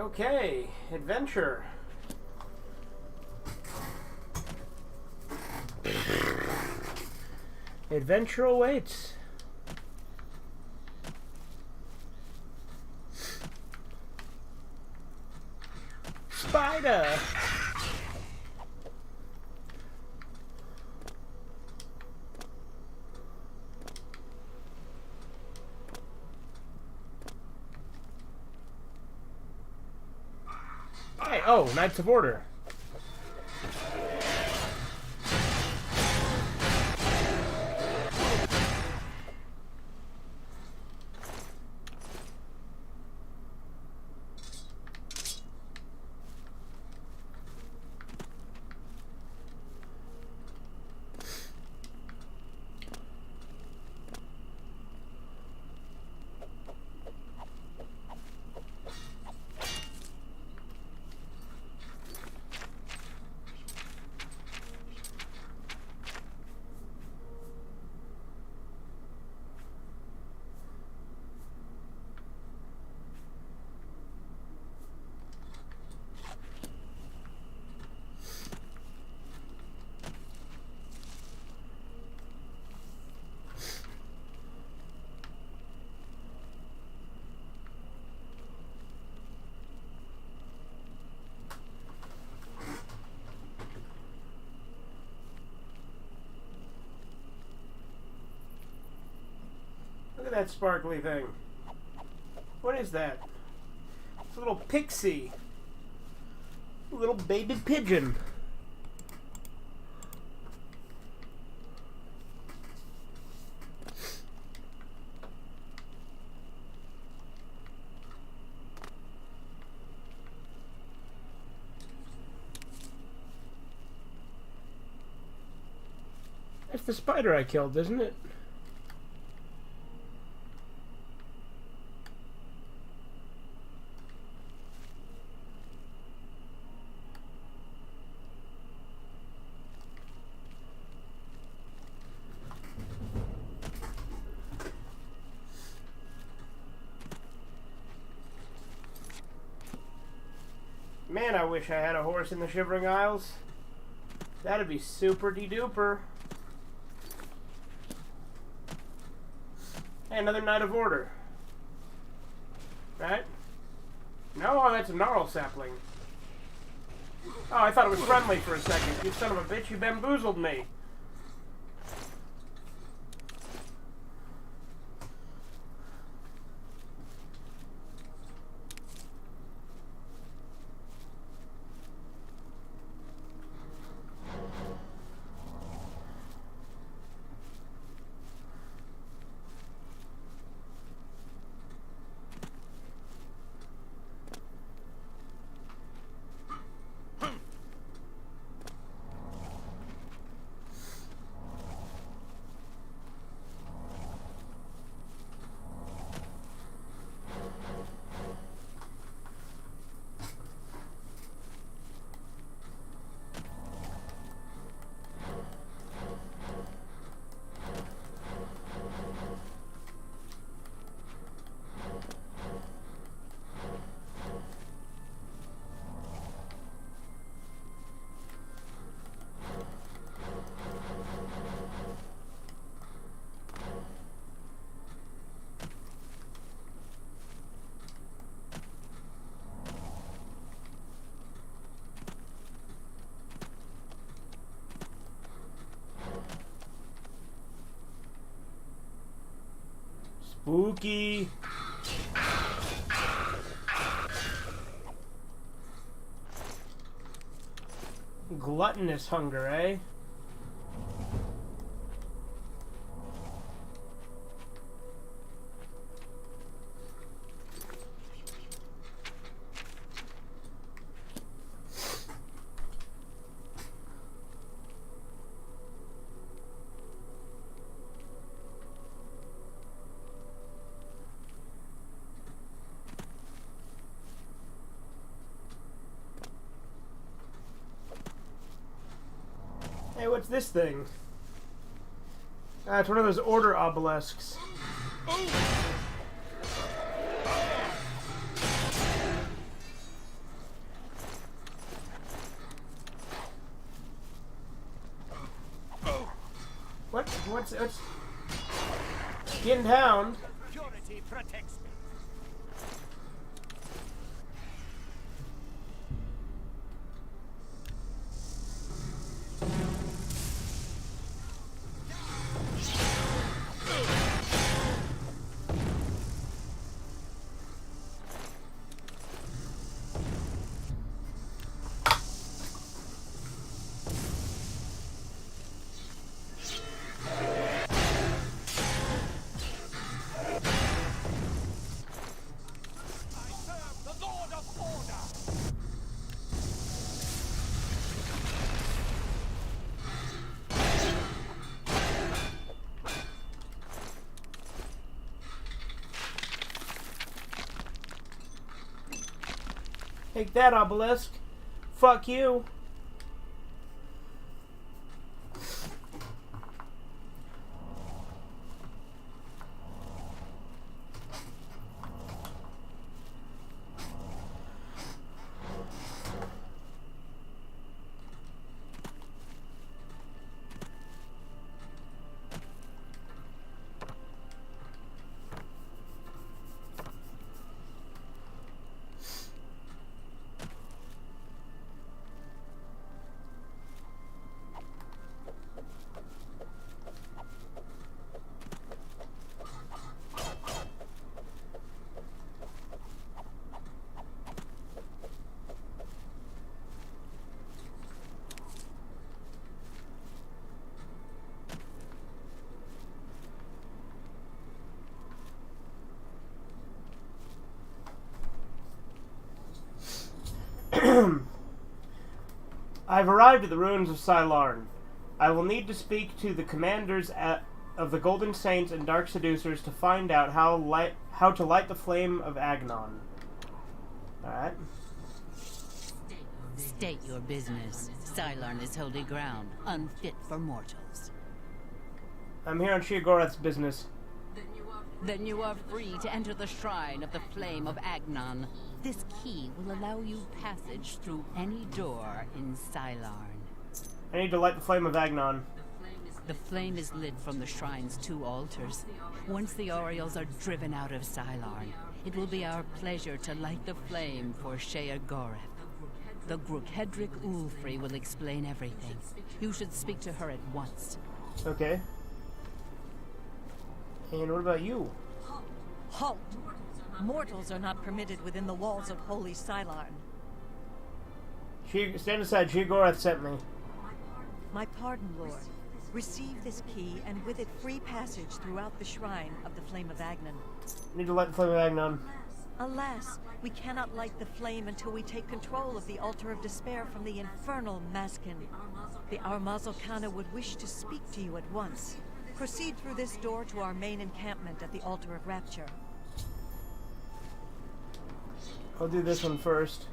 Okay, adventure. Adventure awaits. Spider! Hey, oh, Knights of Order. Look at that sparkly thing. What is that? It's a little pixie. A little baby pigeon. That's the spider I killed, isn't it? Man, I wish I had a horse in the Shivering Isles. That'd be super-de-duper. Hey, another Knight of Order. Right? No, that's a gnarl sapling. Oh, I thought it was friendly for a second. You son of a bitch, you bamboozled me. Spooky. Gluttonous hunger, eh? Hey, what's this thing? Ah, it's one of those order obelisks. What's getting down? Purity protects me. Take that, Obelisk. Fuck you. I've arrived at the ruins of Sylarn. I will need to speak to the commanders of the Golden Saints and Dark Seducers to find out how to light the flame of Agnon. Alright. State your business. Sylarn is holy ground, unfit for mortals. I'm here on Sheogorath's business. Then you are free to enter the shrine of the flame of Agnon. This key will allow you passage through any door in Sylarn. I need to light the flame of Agnon. The flame is lit from the shrine's 2 altars. Once the Orioles are driven out of Sylarn, it will be our pleasure to light the flame for Sheogorath. The Grukedric Ulfri will explain everything. You should speak to her at once. Okay. And what about you? Halt! Mortals are not permitted within the walls of Holy Sylarn. Stand aside, Sheogorath sent me. My pardon, Lord. Receive this key, and with it free passage throughout the shrine of the Flame of Agnon. I need to light the flame of Agnon. Alas, we cannot light the flame until we take control of the Altar of Despair from the infernal Maskin. The Armazokana would wish to speak to you at once. Proceed through this door to our main encampment at the Altar of Rapture. I'll do this one first.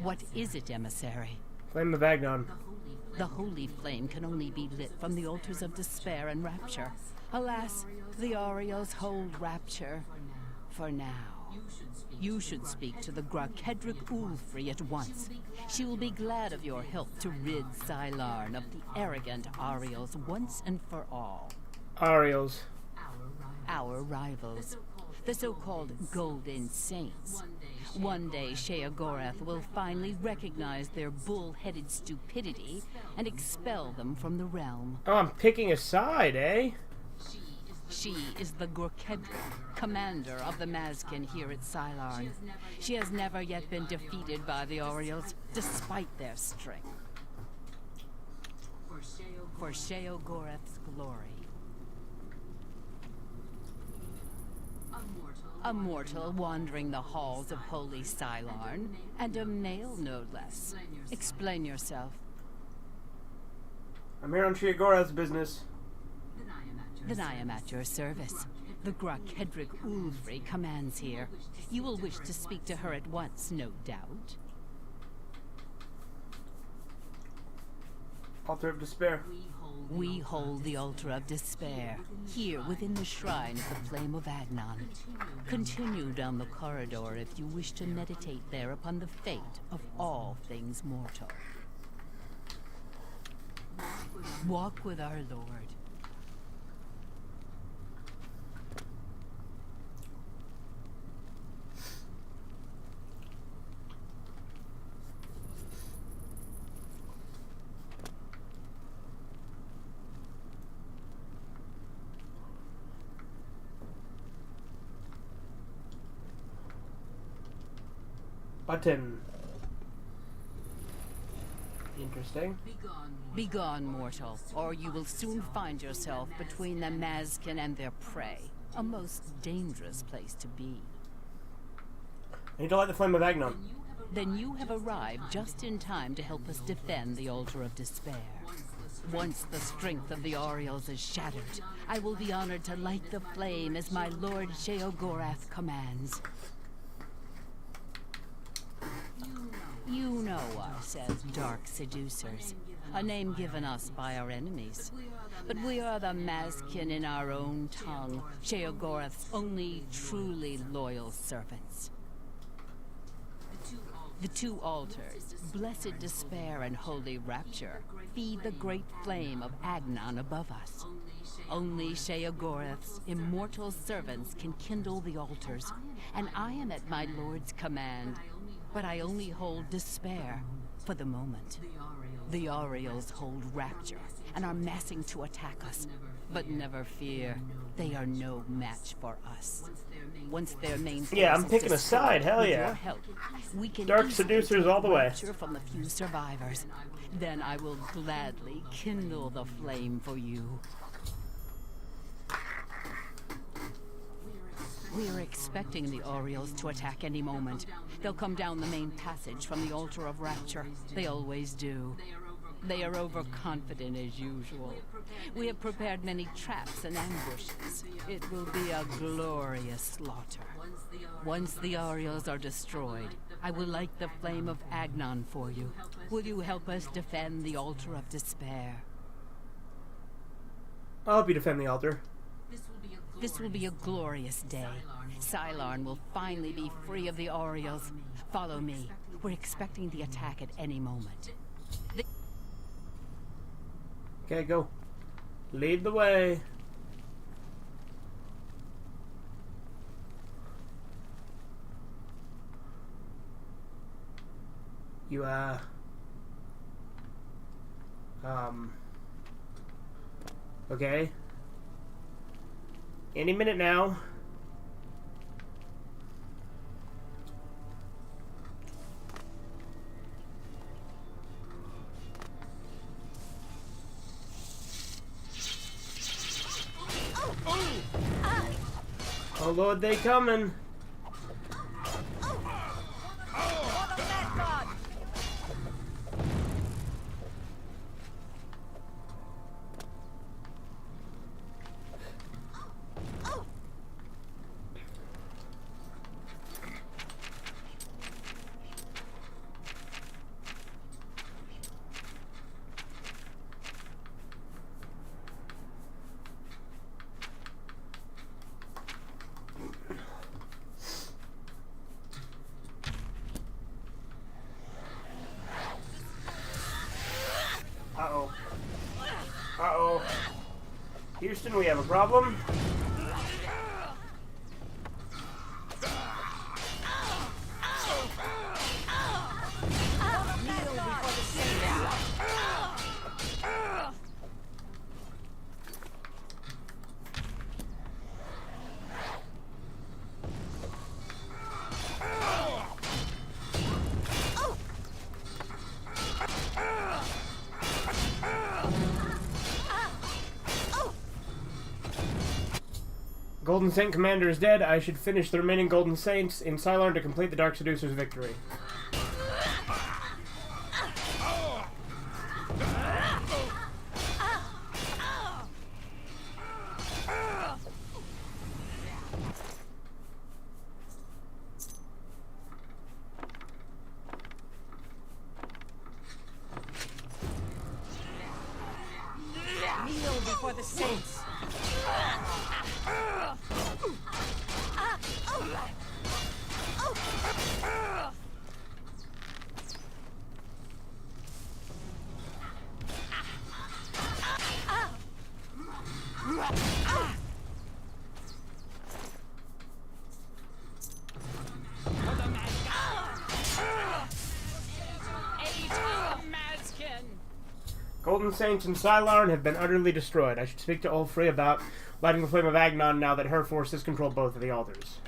What is it, emissary? Flame of Agnon. The holy flame can only be lit from the altars of despair and rapture. Alas, the Orioles hold rapture for now. You should speak to the Grukedric Ulfri at once. She will be glad of your help to rid Sylarn of the arrogant Orioles once and for all. Orioles. Our rivals, the so-called Golden Saints. One day, Sheogorath will finally recognize their bull-headed stupidity and expel them from the realm. Oh, I'm picking a side, eh? She is the Grukedric, commander of the Maskin here at Sylarn. She has never yet been defeated by the Orioles, despite their strength. For Sheogorath's glory. A mortal wandering the halls of Holy Sylarn, and a male no less. Explain yourself. I'm here on Sheogorath's business. Then I am at your service. The Gruk Hedrick Ulfri commands here. You will wish to speak to her at once, no doubt. Altar of Despair. We hold the Altar of Despair, here within the shrine of the Flame of Agnon. Continue down the corridor if you wish to meditate there upon the fate of all things mortal. Walk with our Lord. Button. Interesting. Begone, mortal, or you will soon find yourself between the Mazkin and their prey. A most dangerous place to be. I need to light the flame of Agnon. Then you have arrived just in time to help us defend the Altar of Despair. Once the strength of the Oriels is shattered, I will be honored to light the flame as my Lord Sheogorath commands. You know us as Dark Seducers, a name given us by our enemies. But we are the Mazkin in our own tongue, Sheogorath's only truly loyal servants. The two altars, Blessed Despair and Holy Rapture, feed the great flame of Agnon above us. Only Sheogorath's immortal servants can kindle the altars, and I am at my Lord's command. But I only hold despair for the moment. The Oriels hold rapture and are massing to attack us. But never fear, they are no match for us. Once their main Yeah, I'm picking a side, hell yeah. Help, we can Dark Seducers all the way. from the few survivors. Then I will gladly kindle the flame for you. We are expecting the Oriels to attack any moment. They'll come down the main passage from the Altar of Rapture. They always do. They are overconfident as usual. We have prepared many traps and ambushes. It will be a glorious slaughter. Once the Oriels are destroyed, I will light the flame of Agnon for you. Will you help us defend the Altar of Despair? I'll help you defend the altar. This will be a glorious day. Sylarn will finally be free of the Oriels. Follow me. We're expecting the attack at any moment. Okay, go. Lead the way. You, okay. Any minute now. Oh Lord, they coming. Uh-oh. Uh-oh. Houston, we have a problem. Golden Saint Commander is dead. I should finish the remaining Golden Saints in Sylarn to complete the Dark Seducer's victory. Saints! Golden Saints and Sylarn have been utterly destroyed. I should speak to Ulfrey about lighting the flame of Agnon now that her forces control both of the altars.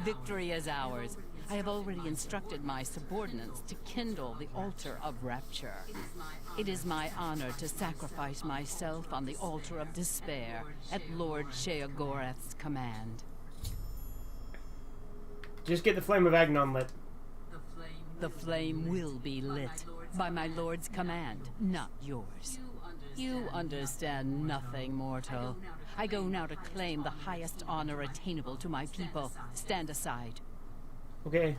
Victory is ours. I have already instructed my subordinates to kindle the altar of rapture. It is my honor to sacrifice myself on the altar of despair at Lord Sheogorath's command. Just get the flame of Agnon lit. The flame will be lit by my lord's command, not yours. You understand nothing, mortal. I go now to claim the highest honor attainable to my people. Stand aside. Okay.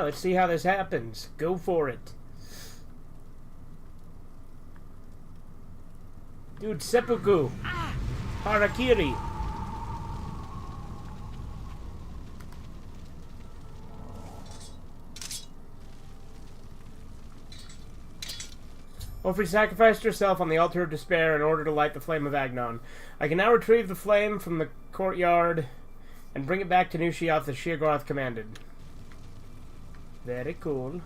Let's see how this happens. Go for it. Dude, seppuku. Harakiri. Ulfrey sacrificed herself on the altar of despair in order to light the flame of Agnon. I can now retrieve the flame from the courtyard and bring it back to New Sheoth as Sheogorath commanded. Very cool.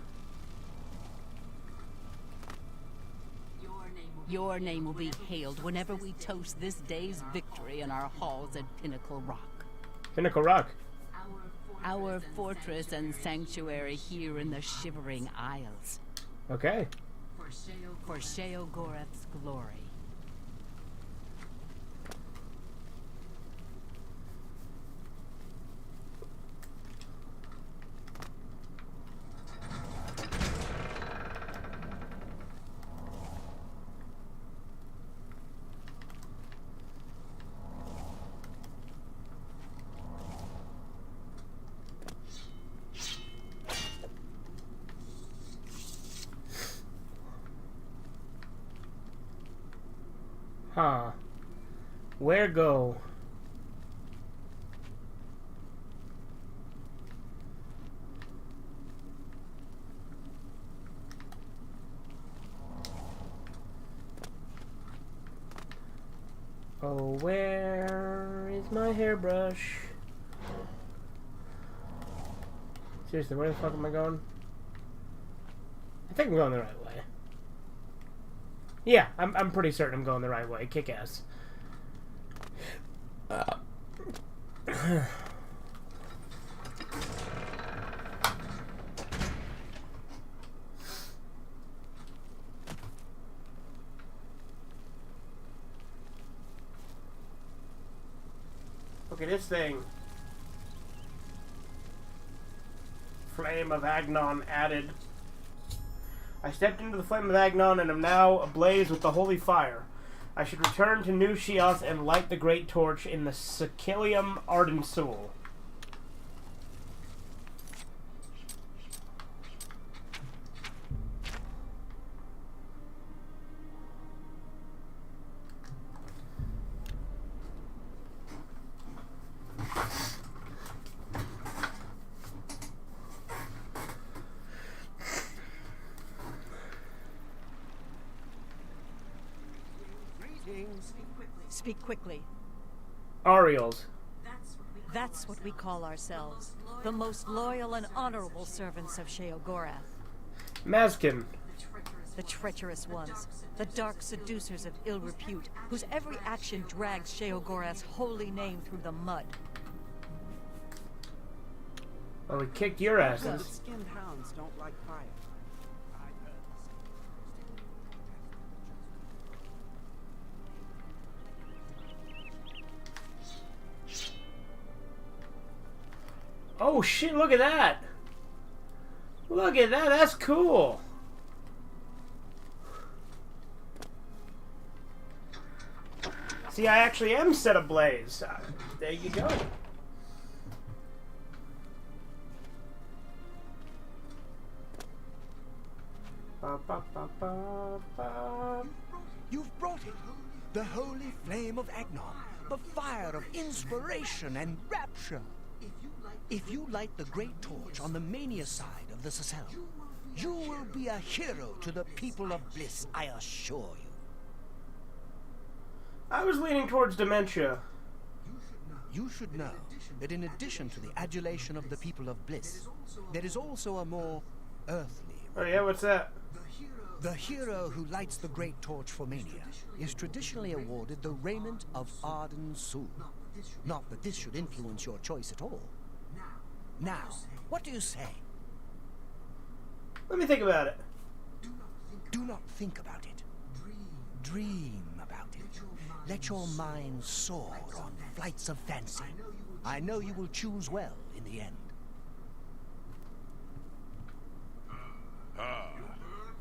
Your name will be hailed whenever we toast this day's victory in our halls at Pinnacle Rock. Pinnacle Rock? Our fortress and sanctuary here in the Shivering Isles. Okay. For Sheogorath's glory. Huh. Where go? Oh, where is my hairbrush? Seriously, where the fuck am I going? I think I'm going the right way. Yeah, I'm pretty certain I'm going the right way. Kick ass. Okay, this thing. Flame of Agnon added. I stepped into the flame of Agnon and am now ablaze with the holy fire. I should return to New Sheoth and light the great torch in the Sicilium Ardensul. Speak quickly. Ariels. That's what we call ourselves. The most loyal and honorable servants of Sheogorath. Mazkin. The treacherous ones. The dark seducers of ill repute, whose every action drags Sheogorath's holy name through the mud. Well, we kicked your asses. Skinned hounds don't like fire. Oh shit, look at that! Look at that, that's cool! See, I actually am set ablaze. There you go. Ba, ba, ba, ba, ba. You've brought it. The holy flame of Agnon. The fire of inspiration and rapture. If you light the great torch on the mania side of the Sicilium, you will be a hero to the people of Bliss, I assure you. I was leaning towards Dementia. You should know that in addition to the adulation of the people of Bliss, there is also a more earthly... Oh yeah, what's that? The hero who lights the great torch for mania is traditionally awarded the raiment of Arden Sul. Not that this should influence your choice at all. Now, what do you say? Let me think about it. Do not think about it. Dream about it. Let your mind soar on flights of fancy. I know you will choose well in the end. Ah,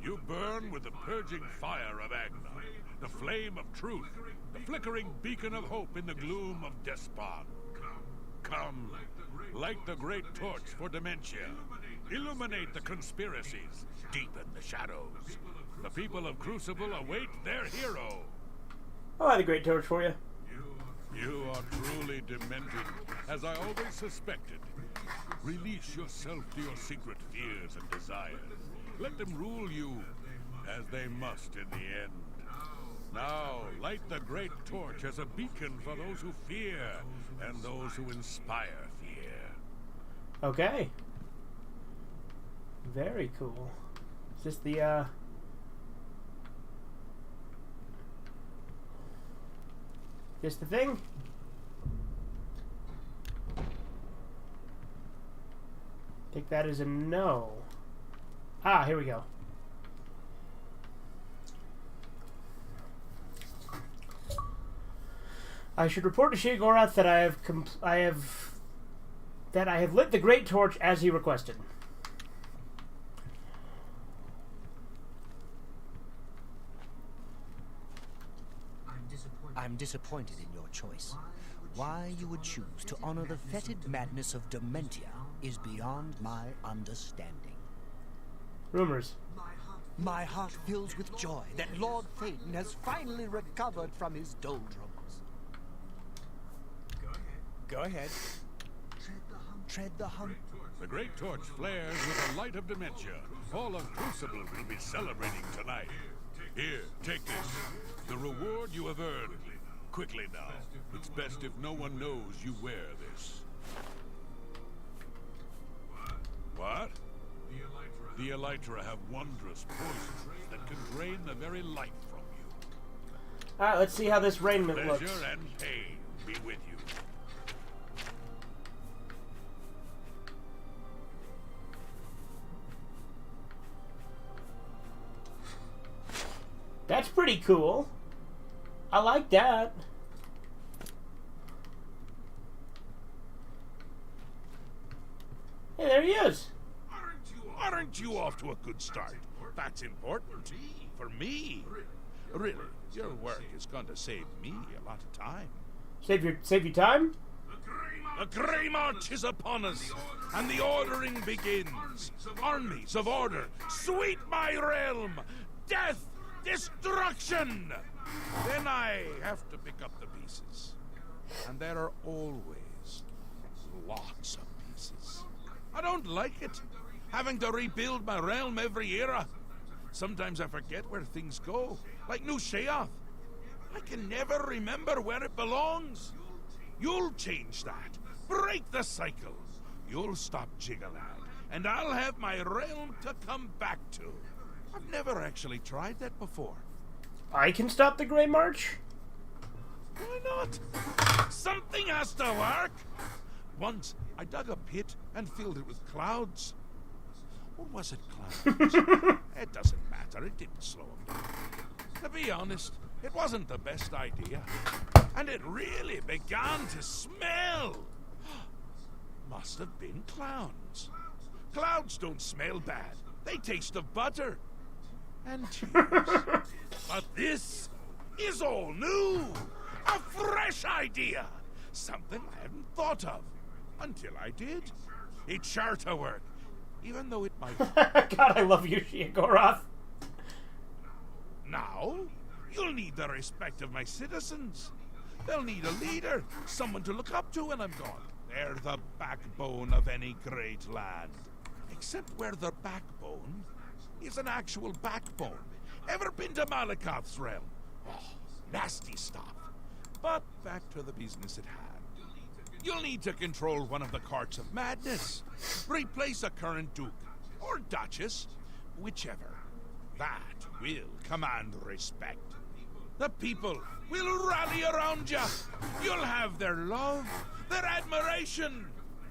you burn with the purging fire of Agnon, the flame of truth, the flickering beacon of hope in the gloom of despond. Come, light the great torch for Dementia. Illuminate the conspiracies. Deepen the shadows. The people of Crucible await their hero. I'll light a great torch for you. You are truly demented, as I always suspected. Release yourself to your secret fears and desires. Let them rule you, as they must in the end. Now, light the great torch as a beacon for those who fear, and those who inspire fear. Okay. Very cool. Is this the, This the thing? Take that as a no. Ah, here we go. I should report to Sheogorath that I have lit the great torch as he requested. I'm disappointed in your choice. Why you would choose to honor the fetid madness of Dementia is beyond my understanding. Rumors. My heart fills with joy that Lord Phaeton has finally recovered from his doldrums. Go ahead. Tread the hump. The great torch flares with the light of Dementia. All of Crucible will be celebrating tonight. Here, take this. The reward you have earned. Quickly now. It's best if no one knows you wear this. What? The Elytra have wondrous poisons that can drain the very life from you. Alright, let's see how this raiment looks. Pleasure and pain be with you. That's pretty cool. I like that. Hey, there he is. Aren't you off to a good start? that's important. For me. Really, your work is going to save me a lot of time. Save you time? The Grey March is upon us, and the ordering begins. Armies of order, sweep my realm! Death! Destruction! Then I have to pick up the pieces. And there are always lots of pieces. I don't like it, having to rebuild my realm every era. Sometimes I forget where things go, like New Sheoth. I can never remember where it belongs. You'll change that. Break the cycle. You'll stop Jiggalag, and I'll have my realm to come back to. I've never actually tried that before. I can stop the Grey March? Why not? Something has to work. Once, I dug a pit and filled it with clouds. Or was it clouds? It doesn't matter. It didn't slow him down. To be honest, it wasn't the best idea. And it really began to smell. Must have been clowns. Clouds don't smell bad. They taste of butter. And cheese. But this is all new. A fresh idea. Something I hadn't thought of. Until I did. It's sure to work. Even though it might... God, I love you, Sheogorath. Now, you'll need the respect of my citizens. They'll need a leader, someone to look up to when I'm gone. They're the backbone of any great land. Except where the backbone is an actual backbone. Ever been to Malakoth's realm? Oh, nasty stuff. But back to the business at hand. You'll need to control one of the Courts of Madness. Replace a current Duke, or Duchess, whichever. That will command respect. The people will rally around you. You'll have their love, their admiration,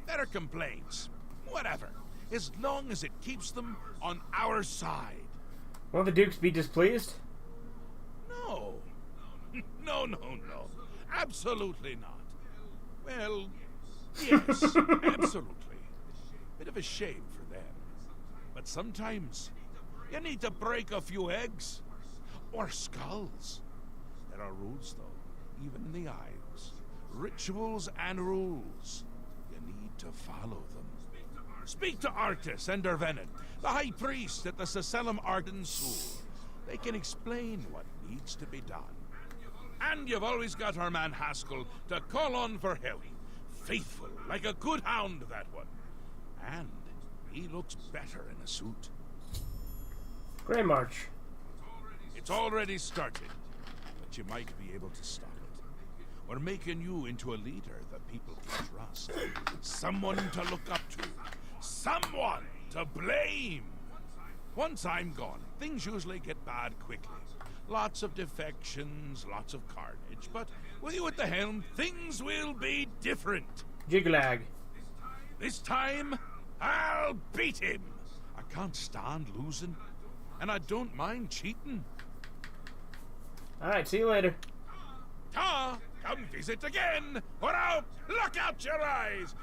their complaints, whatever, as long as it keeps them on our side. Won't the Dukes be displeased? No. No. Absolutely not. Well, yes, absolutely. Bit of a shame for them. But sometimes you need to break a few eggs. Or skulls. There are rules, though, even in the Isles. Rituals and rules. You need to follow them. Speak to Artis and Dervenin, the High Priest at the Seselum Arden Sul. They can explain what needs to be done. And you've always got our man Haskell to call on for help. Faithful, like a good hound, that one. And he looks better in a suit. Grey March. It's already started, but you might be able to stop it. We're making you into a leader that people can trust. Someone to look up to. Someone to blame. Once I'm gone, things usually get bad quickly. Lots of defections, lots of carnage, but with you at the helm, things will be different. Jiggalag. This time, I'll beat him. I can't stand losing, and I don't mind cheating. Alright, see you later. Ta! Come visit again, or I'll pluck out your eyes!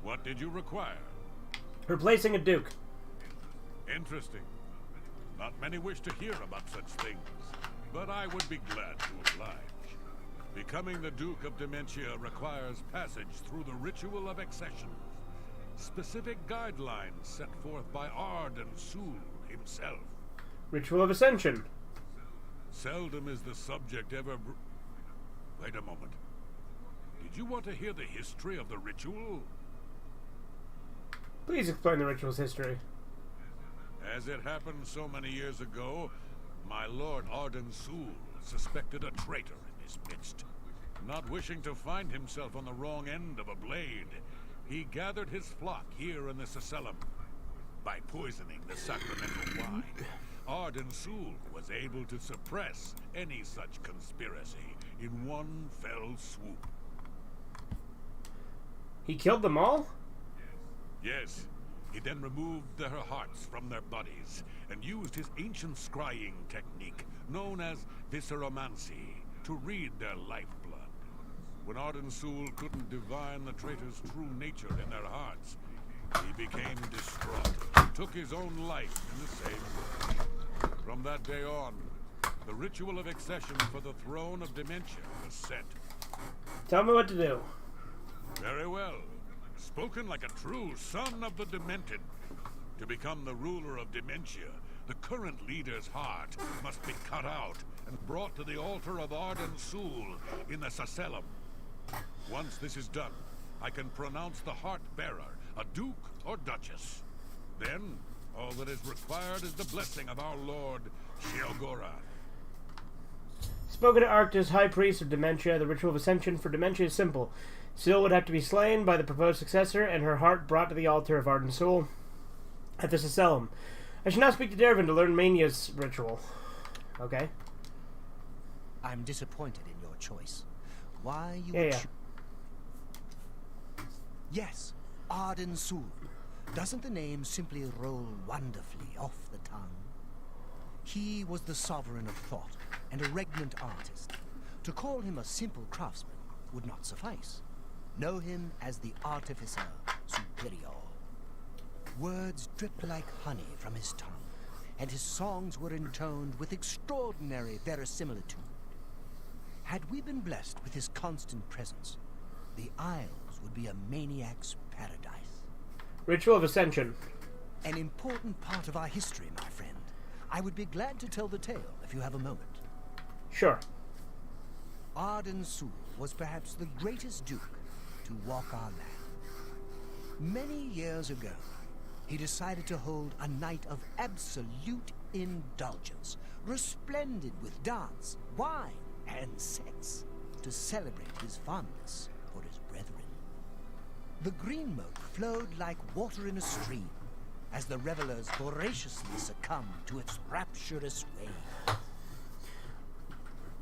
What did you require? Replacing a Duke. Interesting. Not many wish to hear about such things, but I would be glad to oblige. Becoming the Duke of Dementia requires passage through the ritual of accession. Specific guidelines set forth by Arden Sul himself. Ritual of Ascension. Seldom is the subject ever Wait a moment. Did you want to hear the history of the ritual? Please explain the ritual's history. As it happened so many years ago, my lord Arden Sul suspected a traitor in his midst. Not wishing to find himself on the wrong end of a blade, he gathered his flock here in the Seselum. by poisoning the sacramental wine, Arden Sul was able to suppress any such conspiracy in one fell swoop. He killed them all? Yes, he then removed their hearts from their bodies and used his ancient scrying technique known as visceromancy to read their lifeblood. When Arden Sul couldn't divine the traitors' true nature in their hearts, he became distraught and took his own life in the same way. From that day on, the ritual of accession for the throne of Dementia was set. Tell me what to do. Very well. Spoken like a true son of the Demented. To become the ruler of Dementia, the current leader's heart must be cut out and brought to the altar of Arden Sul in the Sacellum. Once this is done, I can pronounce the heart bearer a duke or duchess. Then, all that is required is the blessing of our Lord, Sheogorath. Spoken to Arctus, High Priest of Dementia, the ritual of Ascension for Dementia is simple. Sil would have to be slain by the proposed successor, and her heart brought to the altar of Arden Sul at the Sacellum. I should now speak to Dervin to learn Mania's ritual. Okay. I'm disappointed in your choice. Why you Yeah. Yes, Arden Sul. Doesn't the name simply roll wonderfully off the tongue? He was the sovereign of thought and a regnant artist. To call him a simple craftsman would not suffice. Know him as the Artificer Superior. Words dripped like honey from his tongue, and his songs were intoned with extraordinary verisimilitude. Had we been blessed with his constant presence, the Isles would be a maniac's paradise. Ritual of Ascension. An important part of our history, my friend. I would be glad to tell the tale if you have a moment. Sure. Arden Sul was perhaps the greatest duke to walk our land. Many years ago, he decided to hold a night of absolute indulgence, resplendent with dance, wine, and sex, to celebrate his fondness for his brethren. The green moat flowed like water in a stream, as the revelers voraciously succumbed to its rapturous wave.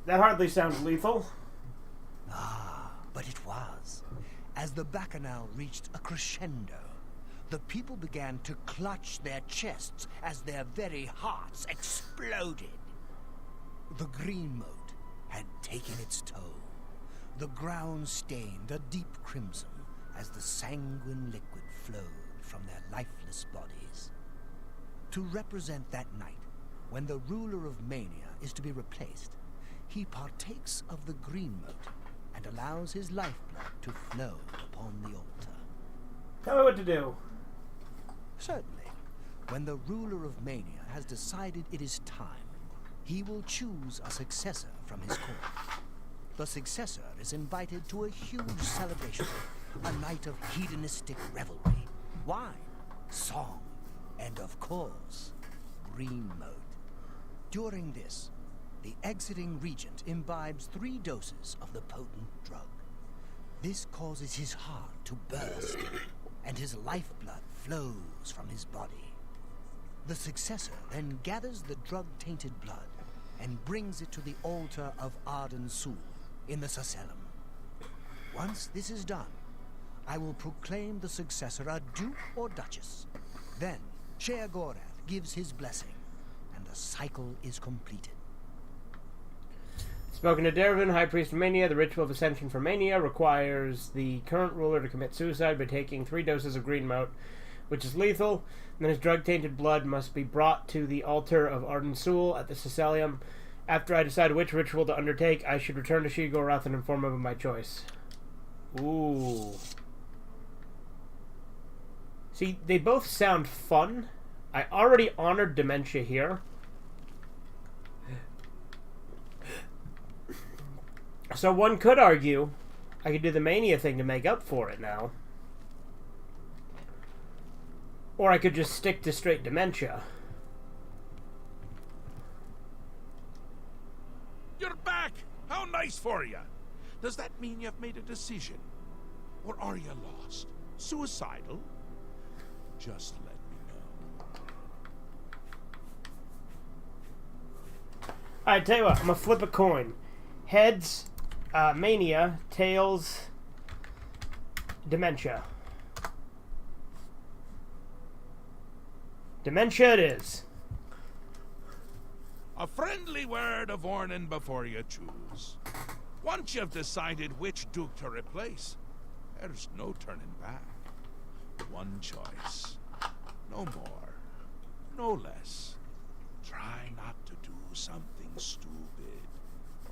That hardly sounds lethal. Ah, but it was. As the bacchanal reached a crescendo, the people began to clutch their chests as their very hearts exploded. The green moat had taken its toll. The ground stained a deep crimson as the sanguine liquid flowed from their lifeless bodies. To represent that night, when the ruler of Mania is to be replaced, he partakes of the green moat and allows his lifeblood to flow upon the altar. Tell me what to do. Certainly. When the ruler of Mania has decided it is time, he will choose a successor from his court. The successor is invited to a huge celebration, a night of hedonistic revelry, wine, song, and of course, green moat. During this, the exiting regent imbibes 3 doses of the potent drug. This causes his heart to burst, and his lifeblood flows from his body. The successor then gathers the drug-tainted blood and brings it to the altar of Arden Sul in the Sacellum. Once this is done, I will proclaim the successor a duke or duchess. Then, Sheogorath gives his blessing, and the cycle is completed. Spoken to Dervin, High Priest of Mania, the ritual of Ascension for Mania requires the current ruler to commit suicide by taking 3 doses of green moat, which is lethal. Then his drug-tainted blood must be brought to the altar of Arden Sul at the Sacellum. After I decide which ritual to undertake, I should return to Sheogorath and inform him of my choice. Ooh. See, they both sound fun. I already honored Dementia here. So one could argue I could do the Mania thing to make up for it now. Or I could just stick to straight Dementia. You're back! How nice for you! Does that mean you've made a decision? Or are you lost? Suicidal? Just let me know. Alright, tell you what. I'm gonna flip a coin. Heads, Mania. Tails, Dementia. Dementia it is. A friendly word of warning before you choose. Once you've decided which Duke to replace, there's no turning back. One choice. No more. No less. Try not to do something stupid.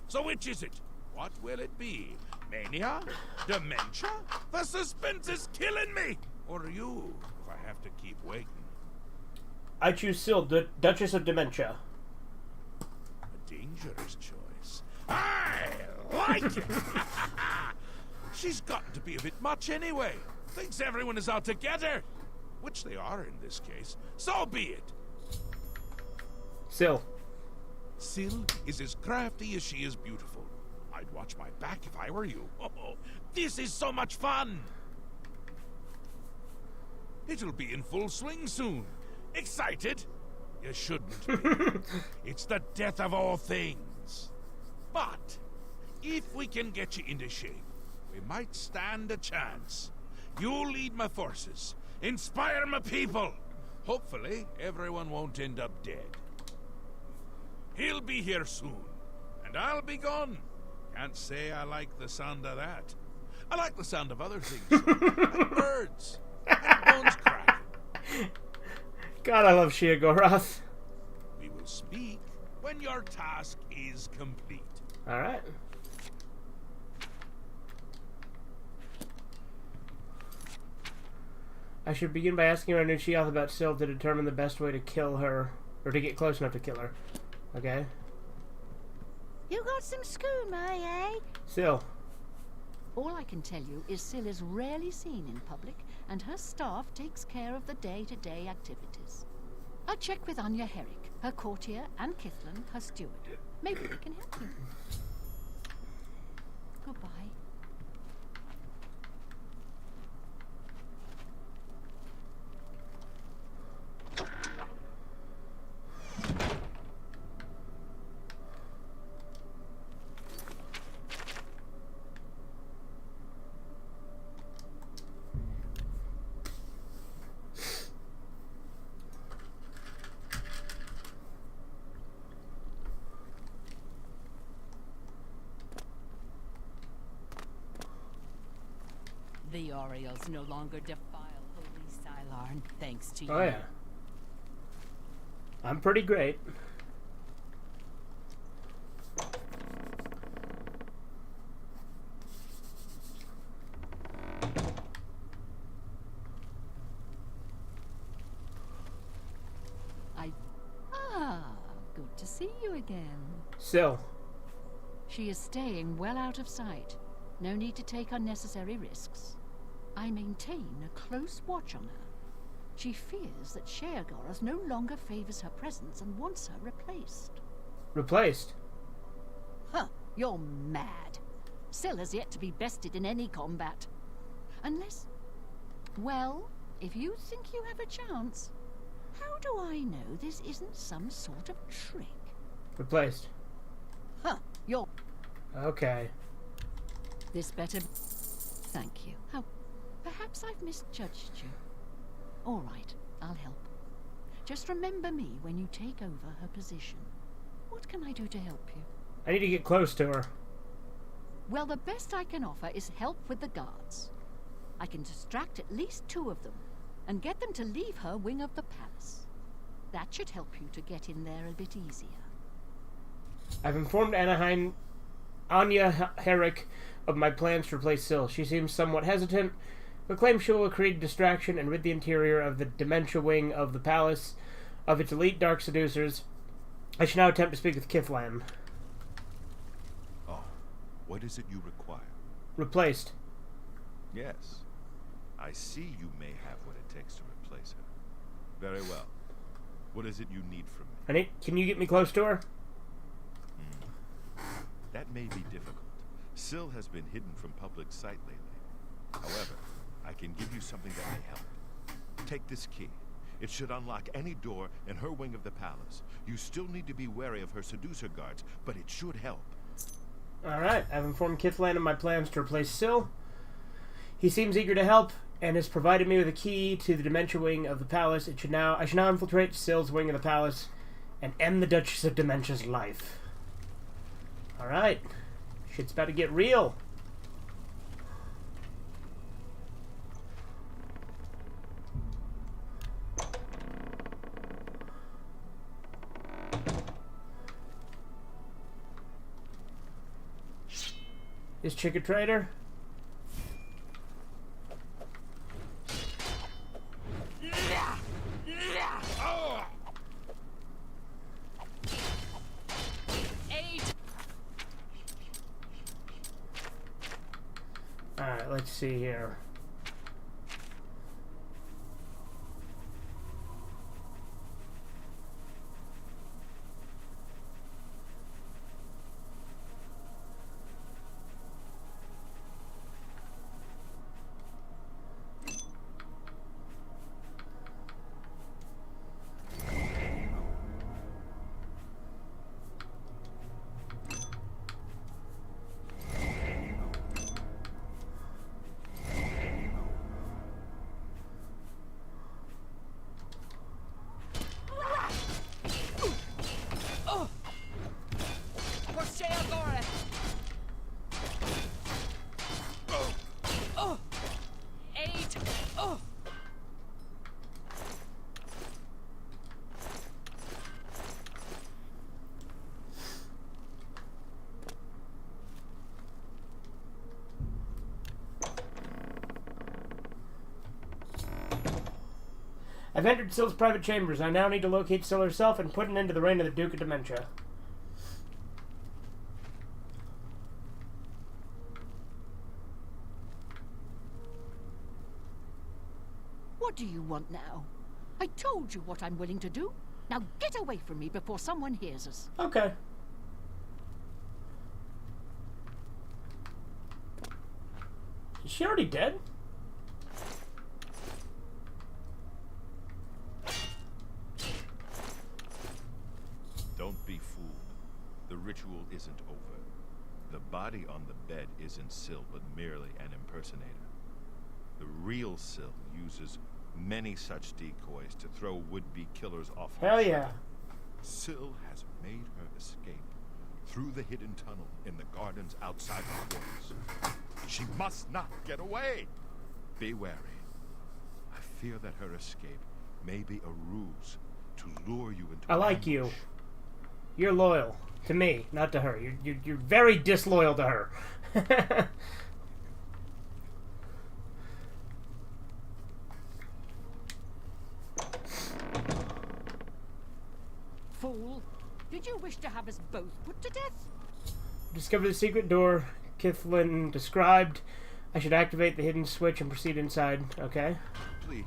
So which is it? What will it be? Mania? Dementia? The suspense is killing me! Or you, if I have to keep waiting. I choose Syl, Duchess of Dementia. A dangerous choice. I like it! She's got to be a bit much anyway. Thinks everyone is out to get her. Which they are in this case. So be it. Syl. Syl is as crafty as she is beautiful. I'd watch my back if I were you. Oh, this is so much fun! It'll be in full swing soon. Excited? You shouldn't be. It's the death of all things. But, if we can get you into shape, we might stand a chance. You lead my forces. Inspire my people. Hopefully, everyone won't end up dead. He'll be here soon. And I'll be gone. Can't say I like the sound of that. I like the sound of other things. Like birds. And bones cracking. God, I love Sheogorath. We will speak when your task is complete. Alright. I should begin by asking our new Sheoth about Syl to determine the best way to kill her. Or to get close enough to kill her. Okay. You got some skooma, eh? Syl. All I can tell you is Syl is rarely seen in public, and her staff takes care of the day-to-day activities. I'll check with Anya Herrick, her courtier, and Kithlin, her steward. Maybe they can help you. Goodbye. The Orioles no longer defile holy Sylarn, thanks to you. Oh yeah. I'm pretty great. Good to see you again. Syl. She is staying well out of sight. No need to take unnecessary risks. I maintain a close watch on her. She fears that Sheogorath no longer favors her presence and wants her replaced. Replaced? Huh, you're mad. Syl has yet to be bested in any combat. Unless... well, if you think you have a chance, how do I know this isn't some sort of trick? Replaced. Huh, you're... Okay. This better... Thank you. How... perhaps I've misjudged you. All right, I'll help. Just remember me when you take over her position. What can I do to help you? I need to get close to her. Well, the best I can offer is help with the guards. I can distract at least 2 of them, and get them to leave her wing of the palace. That should help you to get in there a bit easier. I've informed Anya Herrick of my plans to replace Syl. She seems somewhat hesitant, but claims she will create distraction and rid the interior of the Dementia wing of the palace of its elite dark seducers. I should now attempt to speak with Kithlin. Oh, what is it you require? Replaced. Yes. I see you may have what it takes to replace her. Very well. What is it you need from me? Can you get me close to her? That may be difficult. Syl has been hidden from public sight lately. However, I can give you something that may help. Take this key. It should unlock any door in her wing of the palace. You still need to be wary of her seducer guards, but it should help. Alright, I've informed Kithlan of my plans to replace Syl. He seems eager to help, and has provided me with a key to the Dementia wing of the palace. I should now infiltrate Syl's wing of the palace and end the Duchess of Dementia's life. Alright. Shit's about to get real. Is Chick a traitor? Alright, let's see here. I've entered Syl's private chambers. I now need to locate Syl herself and put an end to the reign of the Duke of Dementia. What do you want now? I told you what I'm willing to do. Now get away from me before someone hears us. Okay. Is she already dead? Don't be fooled. The ritual isn't over. The body on the bed isn't Syl, but merely an impersonator. The real Syl uses many such decoys to throw would-be killers off. Hell yeah. Syl has made her escape through the hidden tunnel in the gardens outside the walls. She must not get away. Be wary. I fear that her escape may be a ruse to lure you into I like you. You're loyal to me, not to her. You're very disloyal to her. Fool! Did you wish to have us both put to death? Discover the secret door Kithlan described. I should activate the hidden switch and proceed inside. Okay. Please,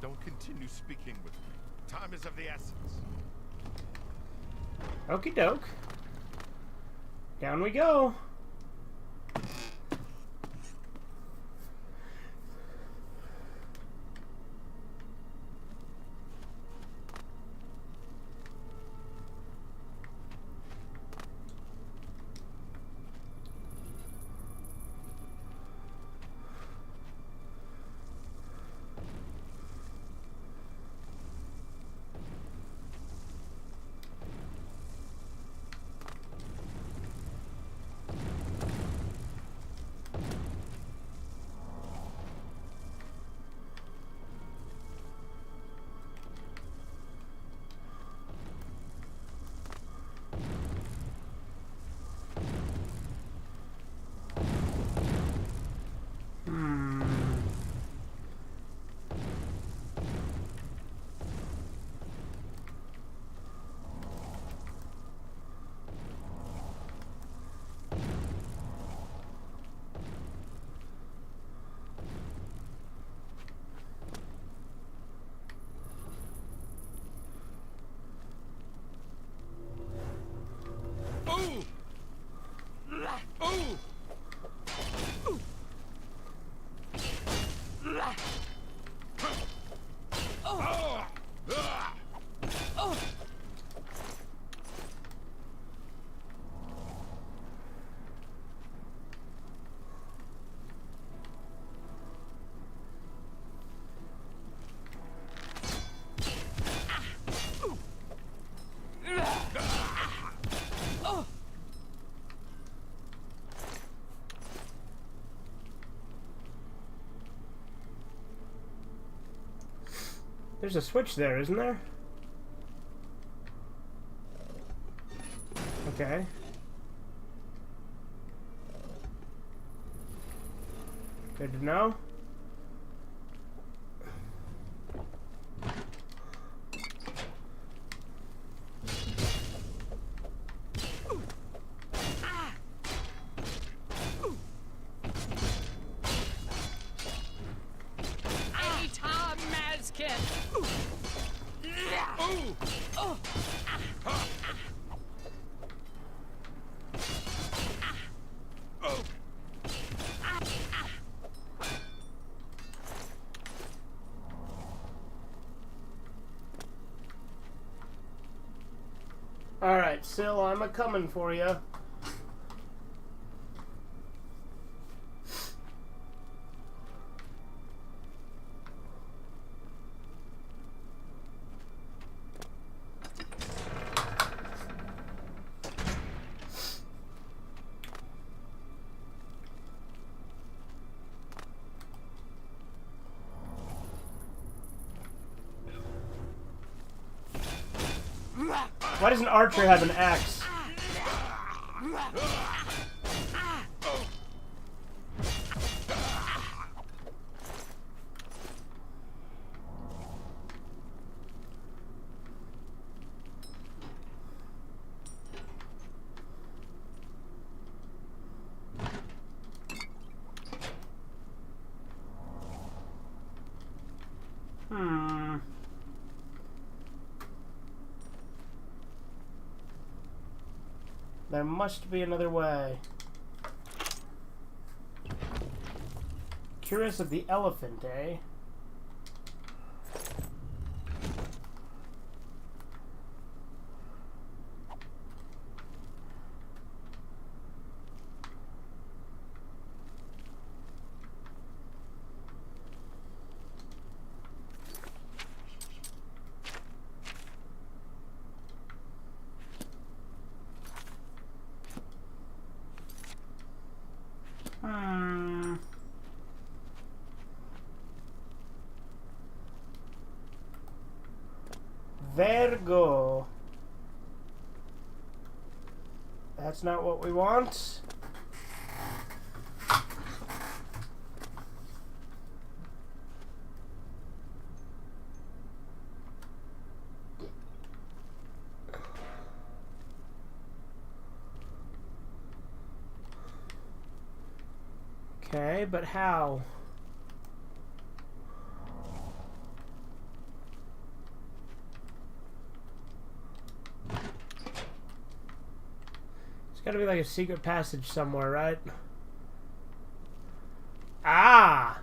don't continue speaking with me. Time is of the essence. Okie doke. Down we go. There's a switch there, isn't there? Okay. Good to know. Alright, Syl, I'm a-coming for you. Why does an archer have an axe? There must be another way. Curious of the elephant, eh? Vergo. That's not what we want. Okay, but how? Gotta be like a secret passage somewhere, right? Ah!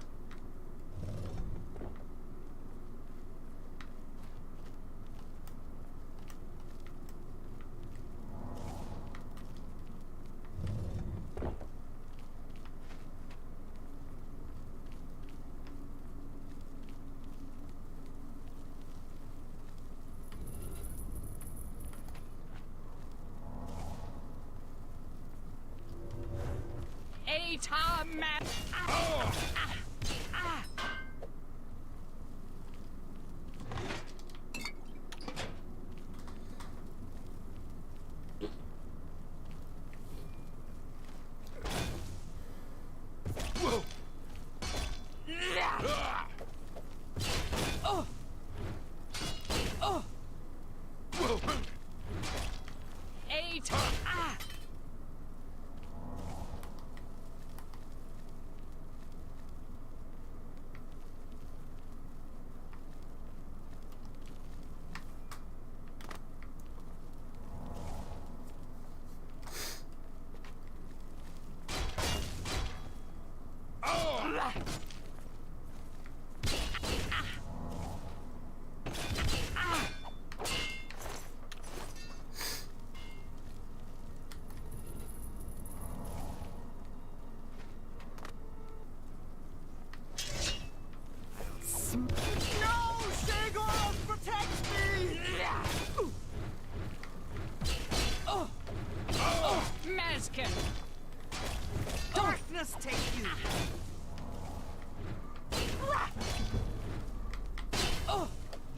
Darkness take you!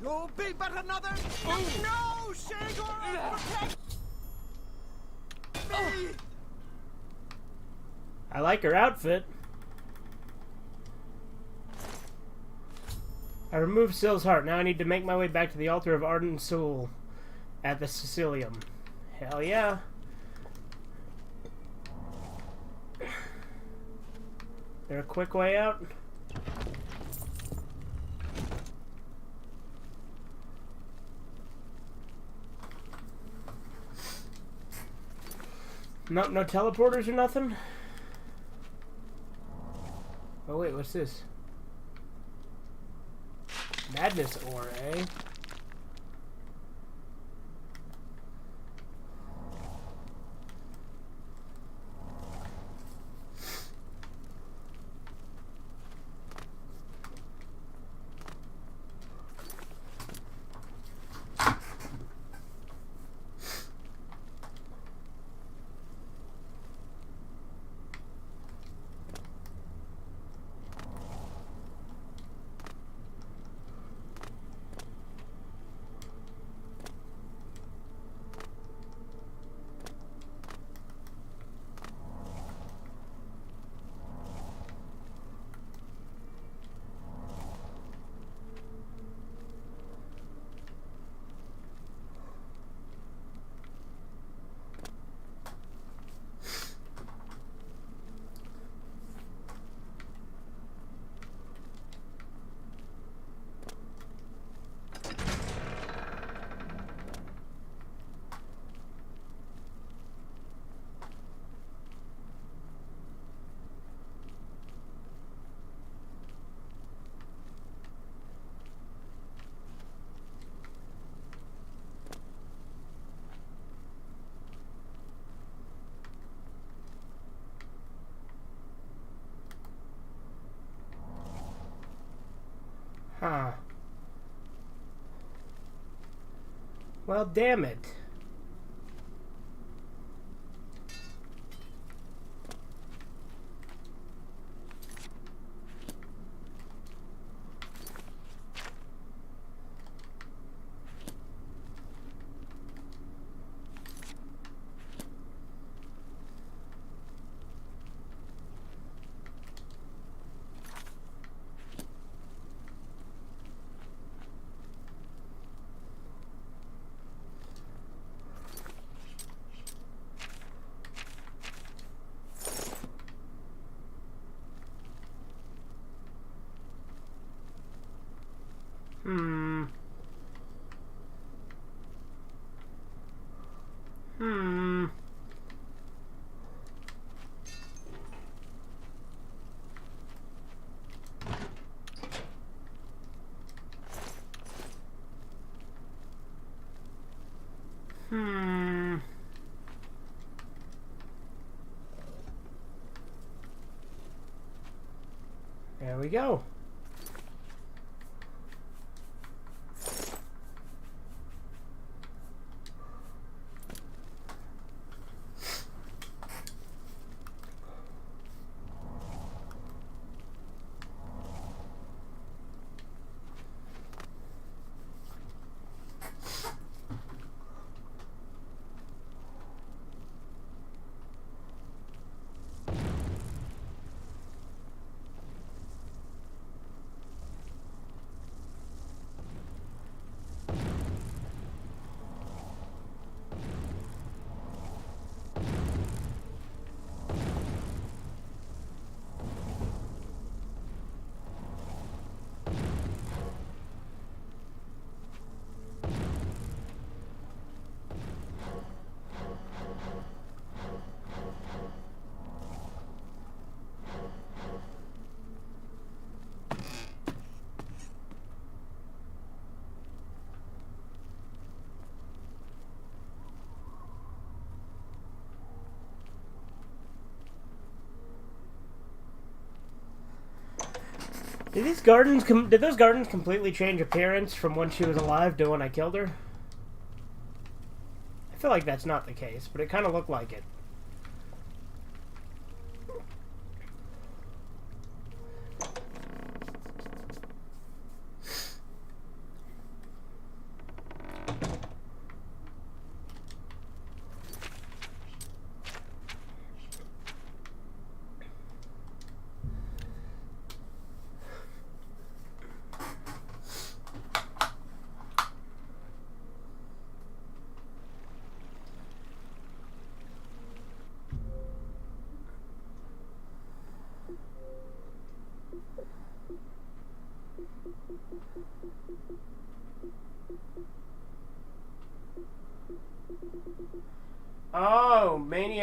You'll be but another. No, Shagor! Protect me! I like her outfit. I removed Syl's heart. Now I need to make my way back to the altar of Ardent Soul at the Sicilium. Hell yeah. There a quick way out? Nope, no teleporters or nothing? Oh wait, what's this? Madness ore, eh? Huh. Well, damn it. There we go. Did those gardens completely change appearance from when she was alive to when I killed her? I feel like that's not the case, but it kind of looked like it.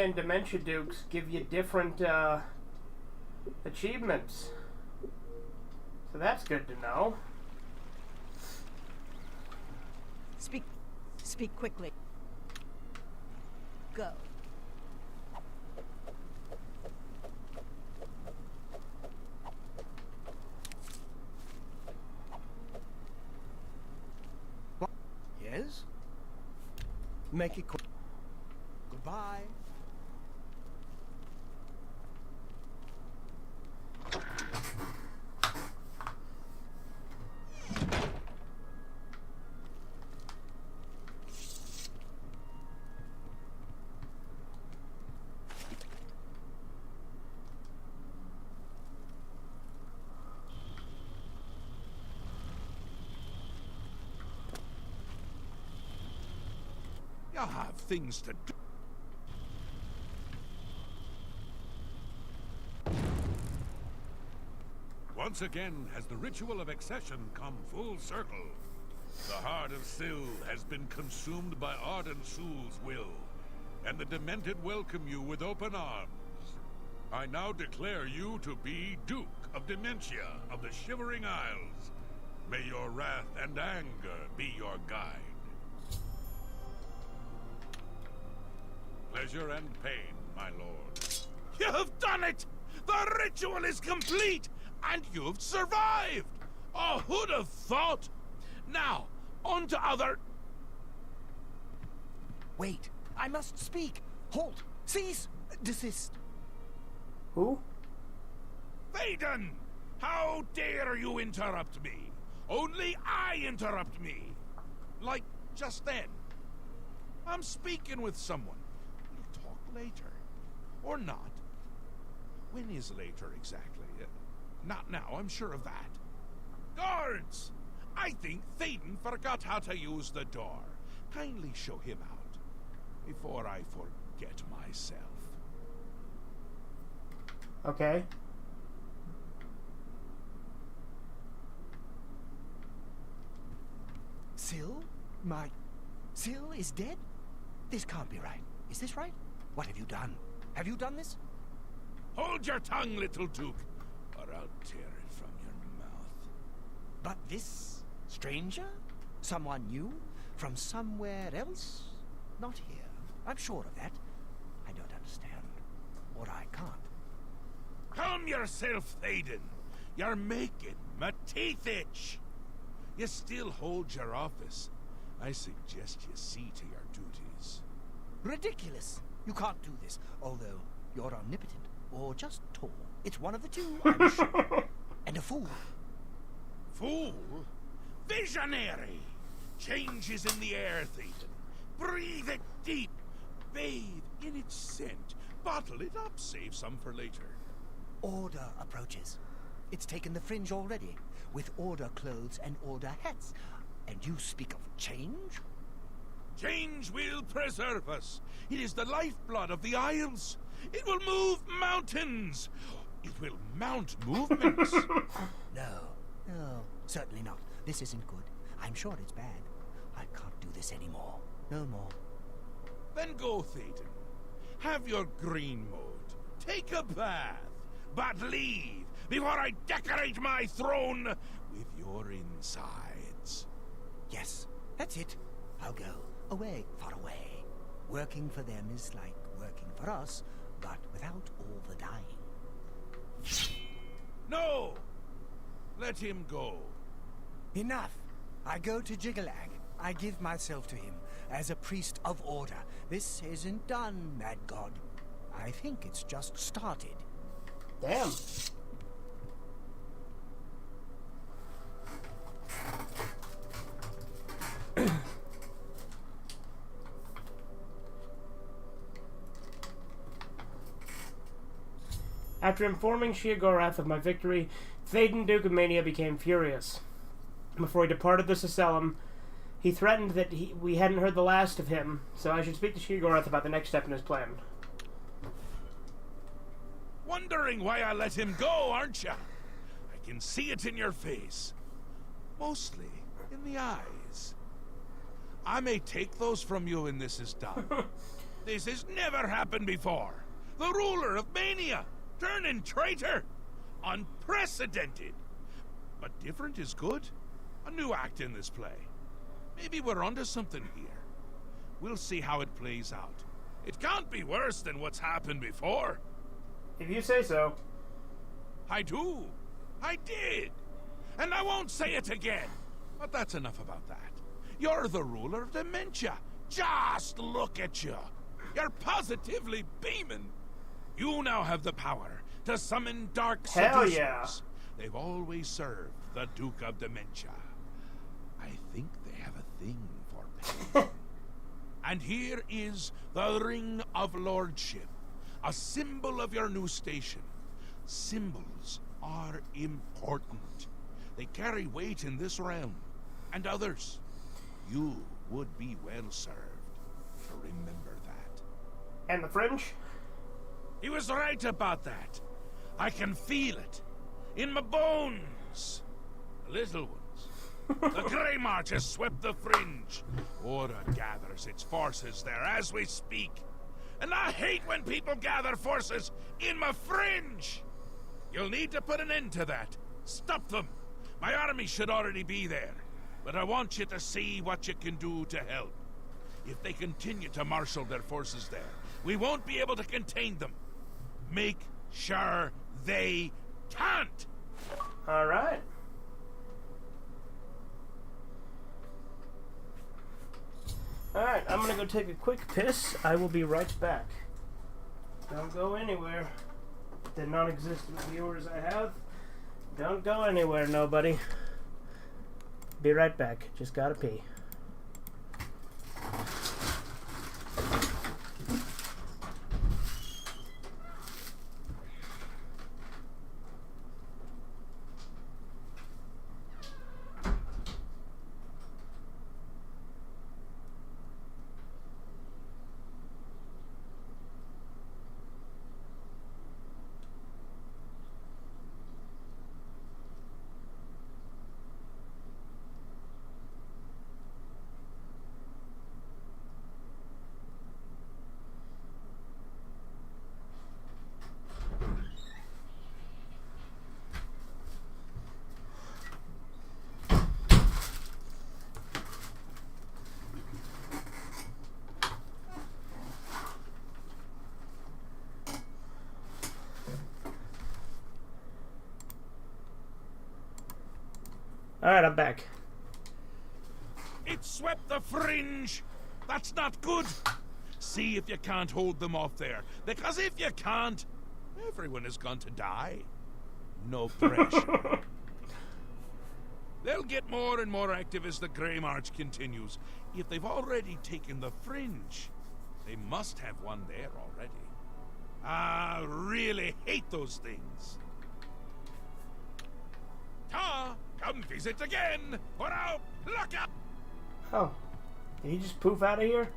and Dementia Dukes give you different achievements. So that's good to know. Speak quickly. Go. Yes? Make it quick. Goodbye. You have things to do. Once again has the ritual of accession come full circle. The heart of Syl has been consumed by ardent Sul's will, and the demented welcome you with open arms. I now declare you to be Duke of Dementia of the Shivering Isles. May your wrath and anger be your guide. Pleasure and pain, my lord. You have done it! The ritual is complete, and you've survived! Oh, who'd have thought? Now, on to other... Wait, I must speak. Halt, cease, desist. Who? Thaden! How dare you interrupt me? Only I interrupt me. Like, just then. I'm speaking with someone. We'll talk later. Or not. When is later exactly? Not now, I'm sure of that. Guards! I think Thaden forgot how to use the door. Kindly show him out, before I forget myself. Okay. Syl? Syl is dead? This can't be right. Is this right? What have you done? Have you done this? Hold your tongue, little Duke, or I'll tear it from your mouth. But this stranger? Someone new? From somewhere else? Not here. I'm sure of that. I don't understand. Or I can't. Calm yourself, Thaden. You're making my teeth itch. You still hold your office. I suggest you see to your duties. Ridiculous. You can't do this, although you're omnipotent. Or just tall. It's one of the two, I'm sure. And a fool. Fool? Visionary! Change is in the air, Thaden. Breathe it deep. Bathe in its scent. Bottle it up. Save some for later. Order approaches. It's taken the fringe already, with order clothes and order hats. And you speak of change? Change will preserve us. It is the lifeblood of the Isles. It will move mountains. It will mount movements. No, certainly not. This isn't good. I'm sure it's bad. I can't do this anymore. No more. Then go, Thaden. Have your green mode. Take a bath. But leave before I decorate my throne with your insides. Yes, that's it. I'll go. Away, far away. Working for them is like working for us, but without all the dying. No! Let him go. Enough! I go to Jiggalag. I give myself to him as a priest of order. This isn't done, Mad God. I think it's just started. Damn. After informing Sheogorath of my victory, Thaden, Duke of Mania, became furious. Before he departed the Sicellum, he threatened that we hadn't heard the last of him, so I should speak to Sheogorath about the next step in his plan. Wondering why I let him go, aren't you? I can see it in your face. Mostly in the eyes. I may take those from you when this is done. This has never happened before. The ruler of Mania, turning traitor. Unprecedented. But different is good. A new act in this play. Maybe we're onto something here. We'll see how it plays out. It can't be worse than what's happened before. If you say so. I do. I did. And I won't say it again. But that's enough about that. You're the ruler of Dementia. Just look at you. You're positively beaming. You now have the power to summon dark Hell seducers. yeah. They've always served the Duke of Dementia. I think they have a thing for me. And here is the Ring of Lordship, a symbol of your new station. Symbols are important. They carry weight in this realm, and others. You would be well served to remember that. And the fringe? He was right about that. I can feel it. In my bones. The little ones. The Grey March has swept the fringe. Order gathers its forces there as we speak. And I hate when people gather forces in my fringe. You'll need to put an end to that. Stop them. My army should already be there. But I want you to see what you can do to help. If they continue to marshal their forces there, we won't be able to contain them. Make sure they can't. All right. All right, I'm gonna go take a quick piss. I will be right back. Don't go anywhere. The non-existent viewers I have. Don't go anywhere, nobody. Be right back. Just gotta pee. Alright, I'm back. It swept the fringe. That's not good. See if you can't hold them off there. Because if you can't, everyone is going to die. No pressure. They'll get more and more active as the Grey March continues. If they've already taken the fringe, they must have one there already. I really hate those things. Ta! Come visit again, or I'll pluck up! Oh. Did he just poof out of here?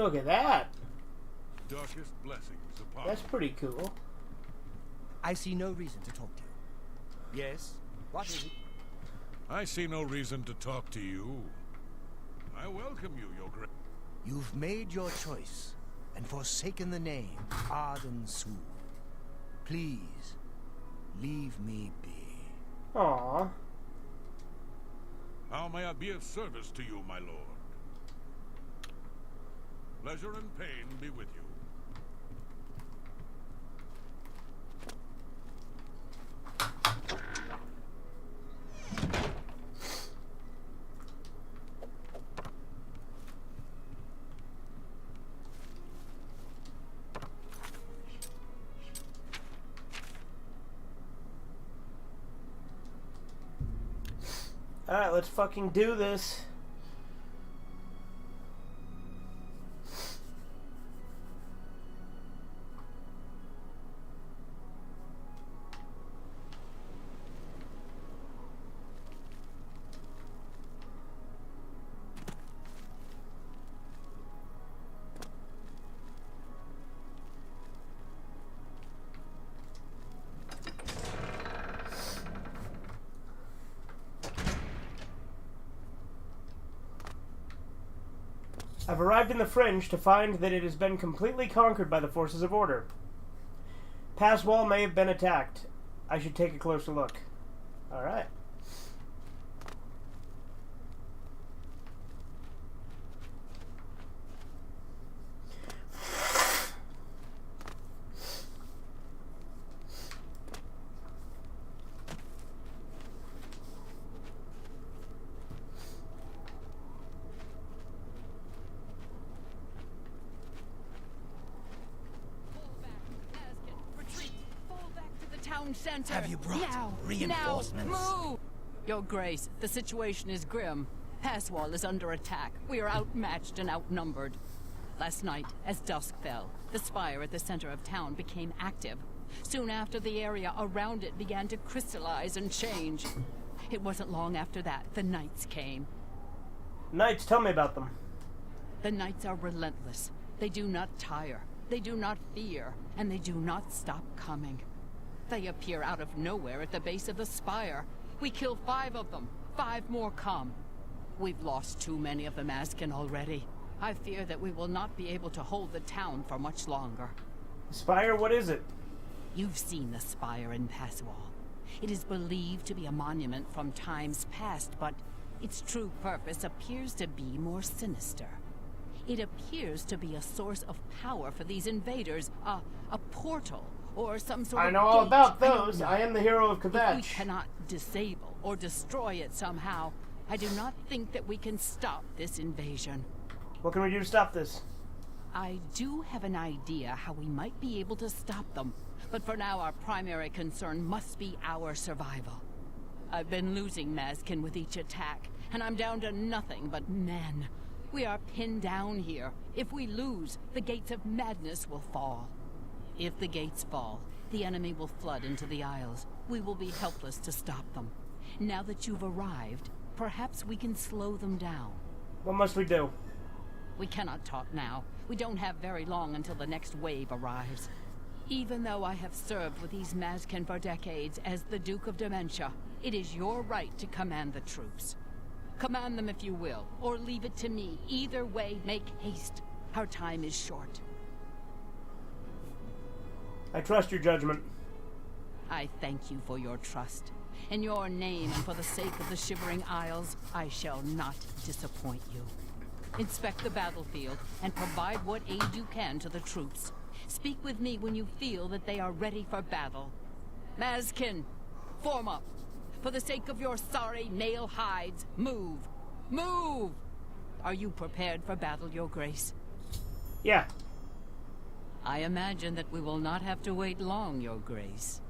Look at that. Darkest blessings upon That's pretty cool. I see no reason to talk to you. Yes? What is it? I see no reason to talk to you. I welcome you, your great... You've made your choice and forsaken the name Arden Su. Please, leave me be. Aww. How may I be of service to you, my lord? Pleasure and pain be with you. Alright, let's fucking do this. I've arrived in the Fringe to find that it has been completely conquered by the forces of order. Pass wall may have been attacked. I should take a closer look. Alright. Center. Have you brought now, reinforcements? Now, move! Your Grace, the situation is grim. Passwall is under attack. We are outmatched and outnumbered. Last night, as dusk fell, the spire at the center of town became active. Soon after, the area around it began to crystallize and change. It wasn't long after that the Knights came. Knights, tell me about them. The Knights are relentless. They do not tire. They do not fear. And they do not stop coming. They appear out of nowhere at the base of the spire. We kill 5 of them. 5 more come. We've lost too many of the Maskin already. I fear that we will not be able to hold the town for much longer. The spire, what is it? You've seen the spire in Passwall. It is believed to be a monument from times past, but its true purpose appears to be more sinister. It appears to be a source of power for these invaders, a portal, or some sort of I know all gate. about those. I am the hero of If we Kvatch. cannot disable or destroy it somehow, I do not think that we can stop this invasion. What can we do to stop this? I do have an idea how we might be able to stop them, but for now our primary concern must be our survival. I've been losing Maskin with each attack, and I'm down to nothing but men. We are pinned down here. If we lose, the gates of madness will fall. If the gates fall, the enemy will flood into the Isles. We will be helpless to stop them. Now that you've arrived, perhaps we can slow them down. What must we do? We cannot talk now. We don't have very long until the next wave arrives. Even though I have served with these Maskin for decades as the Duke of Dementia, it is your right to command the troops. Command them if you will, or leave it to me. Either way, make haste. Our time is short. I trust your judgment. I thank you for your trust. In your name and for the sake of the Shivering Isles, I shall not disappoint you. Inspect the battlefield and provide what aid you can to the troops. Speak with me when you feel that they are ready for battle. Maskin, form up. For the sake of your sorry nail hides, move. Move! Are you prepared for battle, Your Grace? Yeah. I imagine that we will not have to wait long, Your Grace.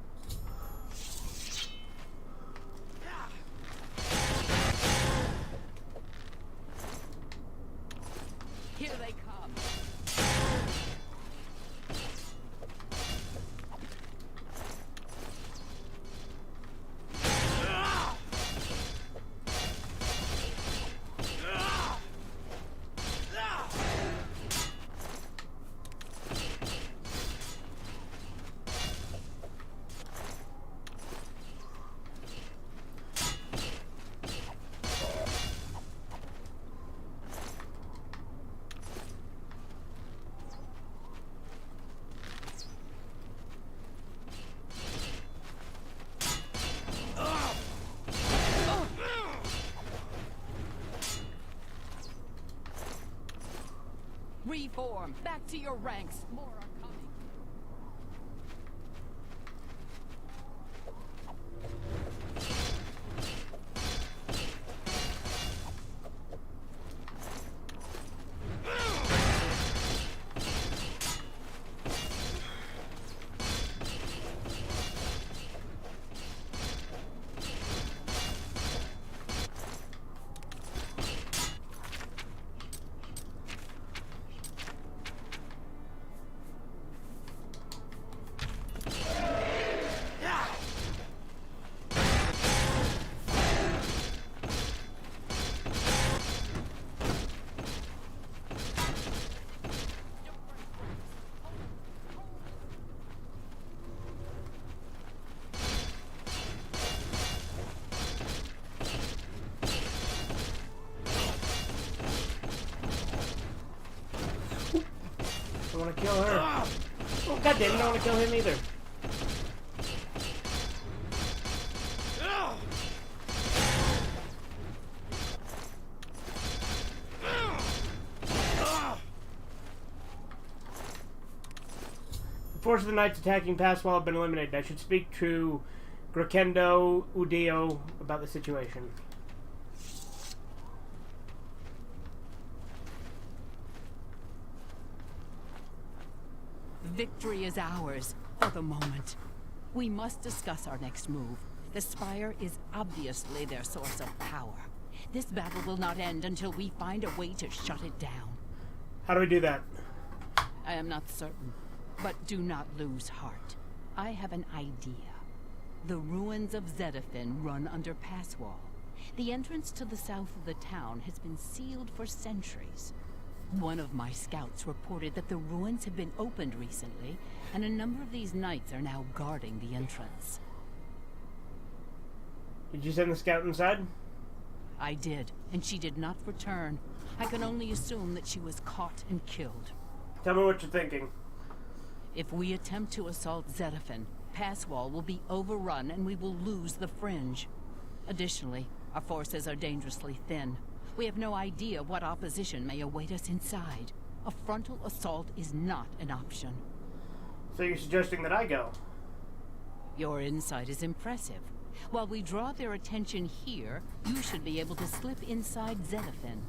Here they come. Reform! Back to your ranks! More are coming! God damn, you don't want to kill him either. The force of the knights attacking Passwall have been eliminated. I should speak to Grakendo Udio about the situation. Victory is ours for the moment. We must discuss our next move. The Spire is obviously their source of power. This battle will not end until we find a way to shut it down. How do we do that? I am not certain, but do not lose heart. I have an idea. The ruins of Zetaphin run under Passwall. The entrance to the south of the town has been sealed for centuries. One of my scouts reported that the ruins have been opened recently, and a number of these knights are now guarding the entrance. Did you send the scout inside? I did, and she did not return. I can only assume that she was caught and killed. Tell me what you're thinking. If we attempt to assault Zetaphin, Passwall will be overrun and we will lose the Fringe. Additionally, our forces are dangerously thin. We have no idea what opposition may await us inside. A frontal assault is not an option. So you're suggesting that I go? Your insight is impressive. While we draw their attention here, you should be able to slip inside Zetaphin.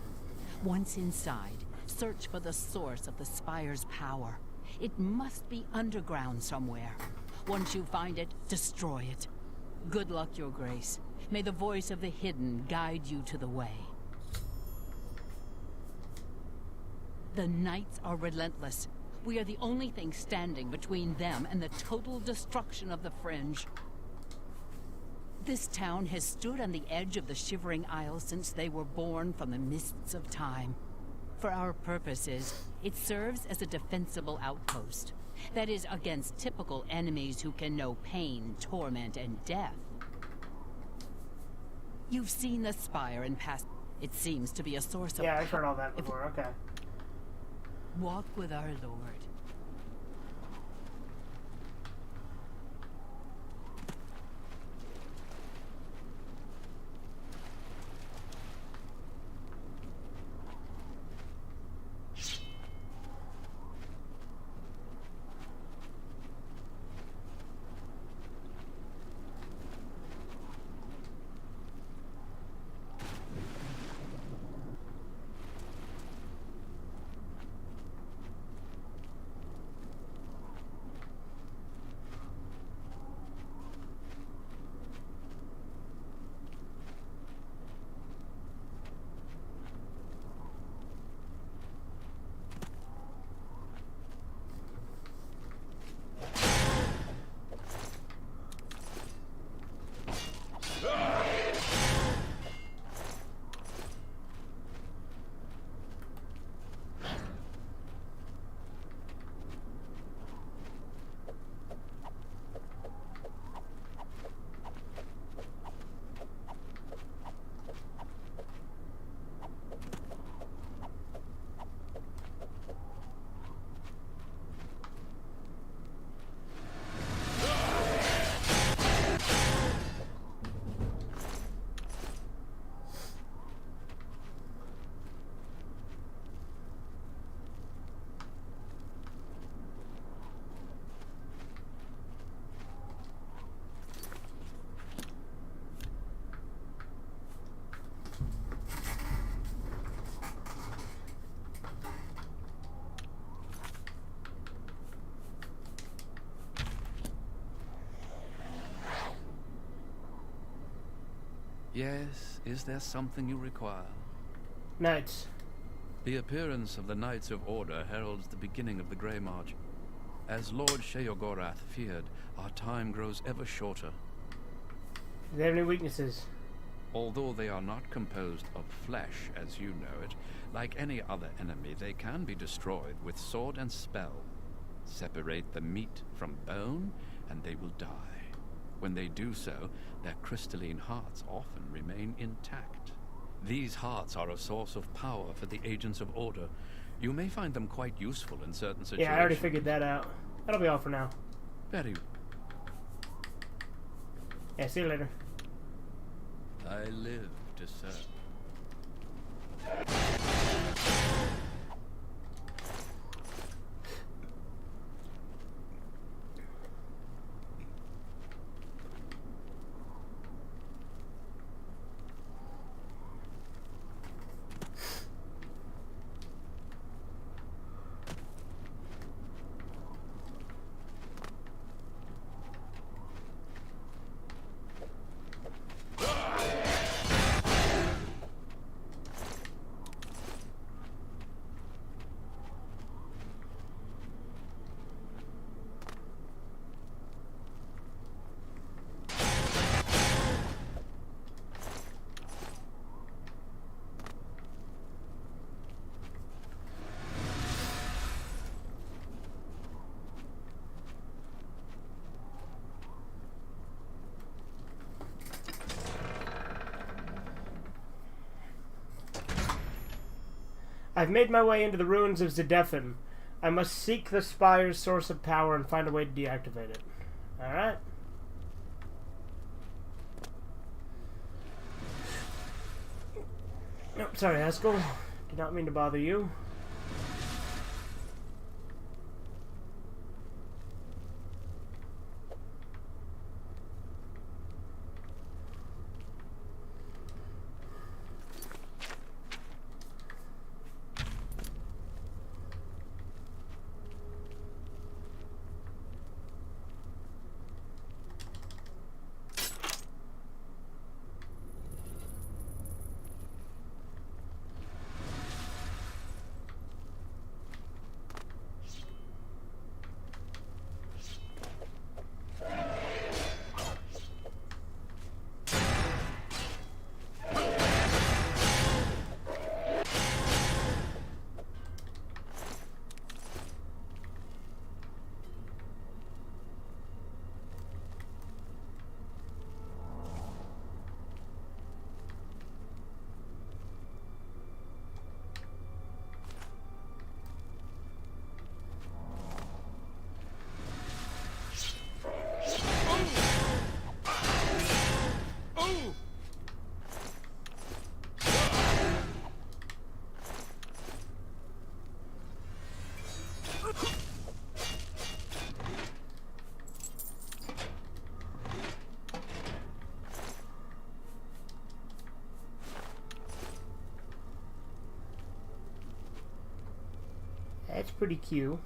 Once inside, search for the source of the Spire's power. It must be underground somewhere. Once you find it, destroy it. Good luck, Your Grace. May the voice of the hidden guide you to the way. The Knights are relentless. We are the only thing standing between them and the total destruction of the Fringe. This town has stood on the edge of the Shivering Isle since they were born from the mists of time. For our purposes, it serves as a defensible outpost. That is, against typical enemies who can know pain, torment, and death. You've seen the Spire in past. It seems to be a source of... Yeah, I've heard all that before, okay. Walk with our Lord. Yes, is there something you require? Knights. The appearance of the Knights of Order heralds the beginning of the Grey March. As Lord Sheogorath feared, our time grows ever shorter. Do they have any weaknesses? Although they are not composed of flesh, as you know it, like any other enemy, they can be destroyed with sword and spell. Separate the meat from bone, and they will die. When they do so, their crystalline hearts often remain intact. These hearts are a source of power for the agents of Order. You may find them quite useful in certain situations. Yeah, I already figured that out. That'll be all for now. Very. Yeah, see you later. I live to serve. I've made my way into the ruins of Zetaphin. I must seek the spire's source of power and find a way to deactivate it. Alright. Nope, sorry, Haskell. Did not mean to bother you. That's pretty cute.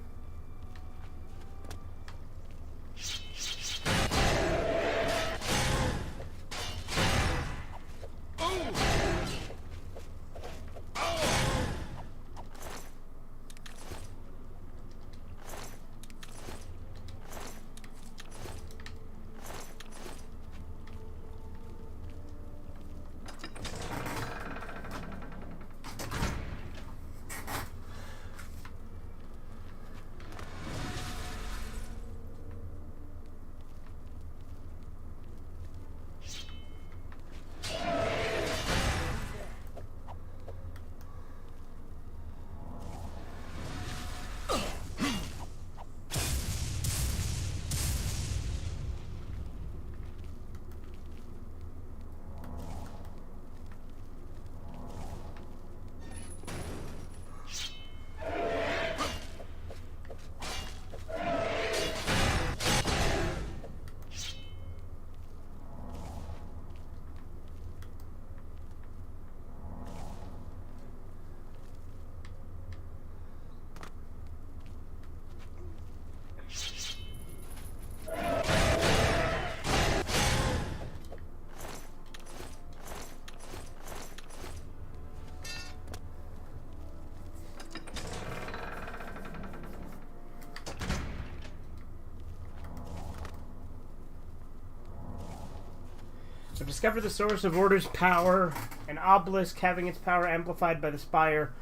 So discover the source of Order's power, an obelisk having its power amplified by the spire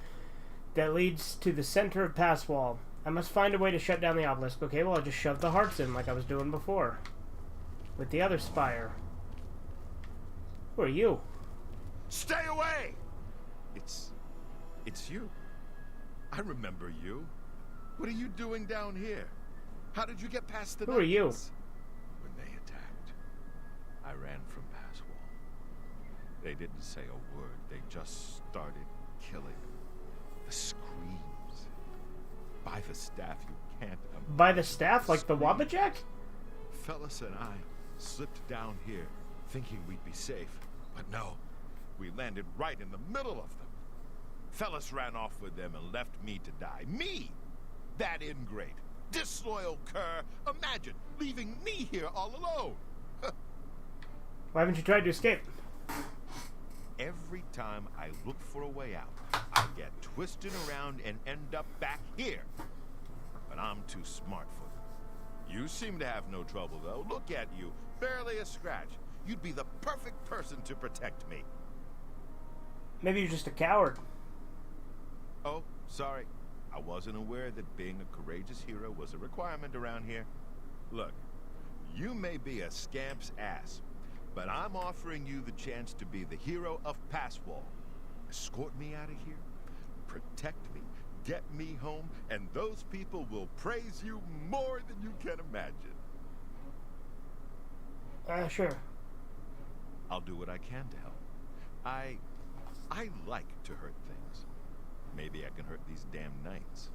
that leads to the center of pass wall. I must find a way to shut down the obelisk. Okay, well I'll just shove the hearts in like I was doing before. With the other spire. Who are you? Stay away! It's you. I remember you. What are you doing down here? How did you get past the Who are you? knights? When they attacked, I ran from Passwall. They didn't say a word. They just started killing. The screams. By the staff, you can't imagine. By the staff? Like the Wabbajack? Fellas and I slipped down here, thinking we'd be safe. But no, we landed right in the middle of them. Fellas ran off with them and left me to die. Me! That ingrate. Disloyal cur. Imagine leaving me here all alone. Why haven't you tried to escape? Every time I look for a way out, I get twisted around and end up back here. But I'm too smart for it. You seem to have no trouble, though. Look at you. Barely a scratch. You'd be the perfect person to protect me. Maybe you're just a coward. Oh, sorry. I wasn't aware that being a courageous hero was a requirement around here. Look, you may be a scamp's ass, but I'm offering you the chance to be the hero of Passwall. Escort me out of here, protect me, get me home, and those people will praise you more than you can imagine. Sure. I'll do what I can to help. I like to hurt things. Maybe I can hurt these damn knights.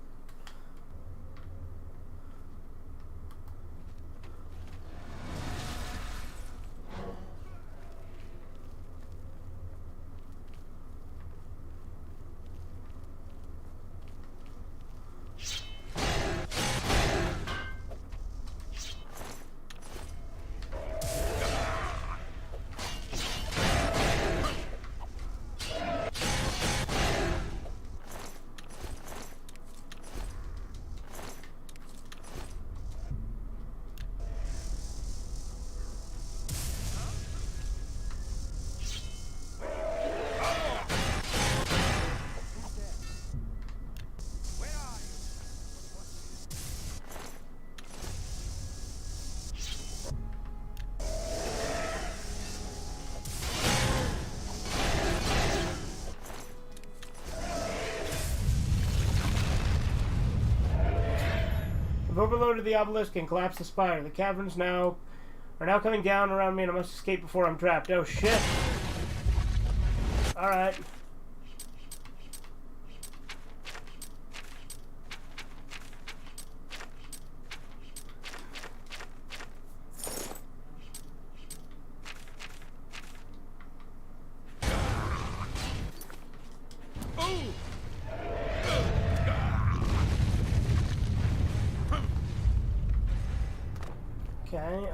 I've overloaded the obelisk and collapsed the spire. The caverns are now coming down around me, and I must escape before I'm trapped. Oh shit! Alright. Okay,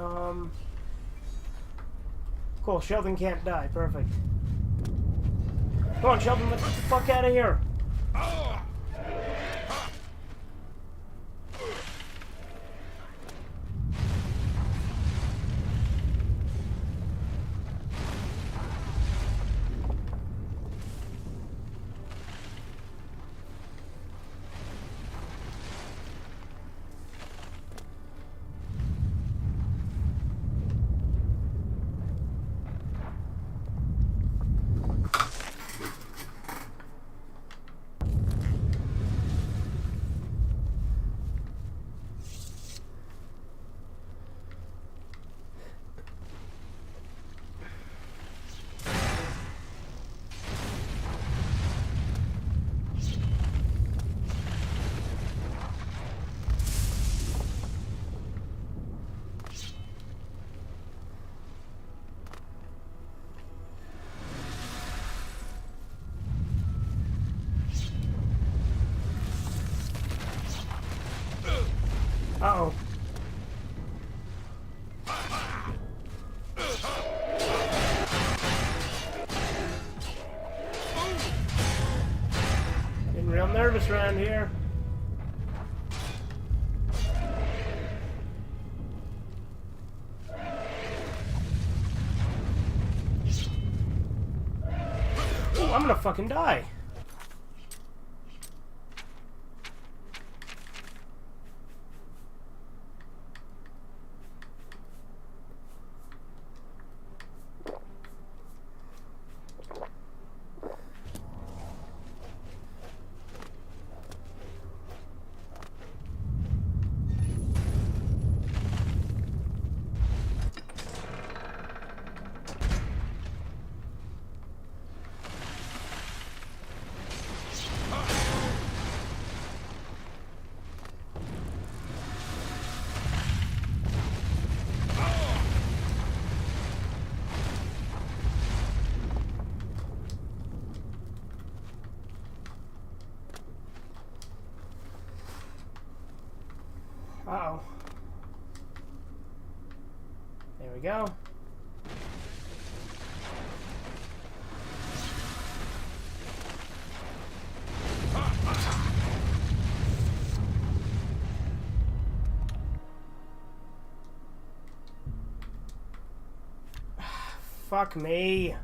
cool, Sheldon can't die. Perfect. Come on, Sheldon, let's get the fuck out of here. Uh-oh. Getting real nervous around here. Ooh, I'm gonna fucking die. Uh-oh. There we go. Fuck me.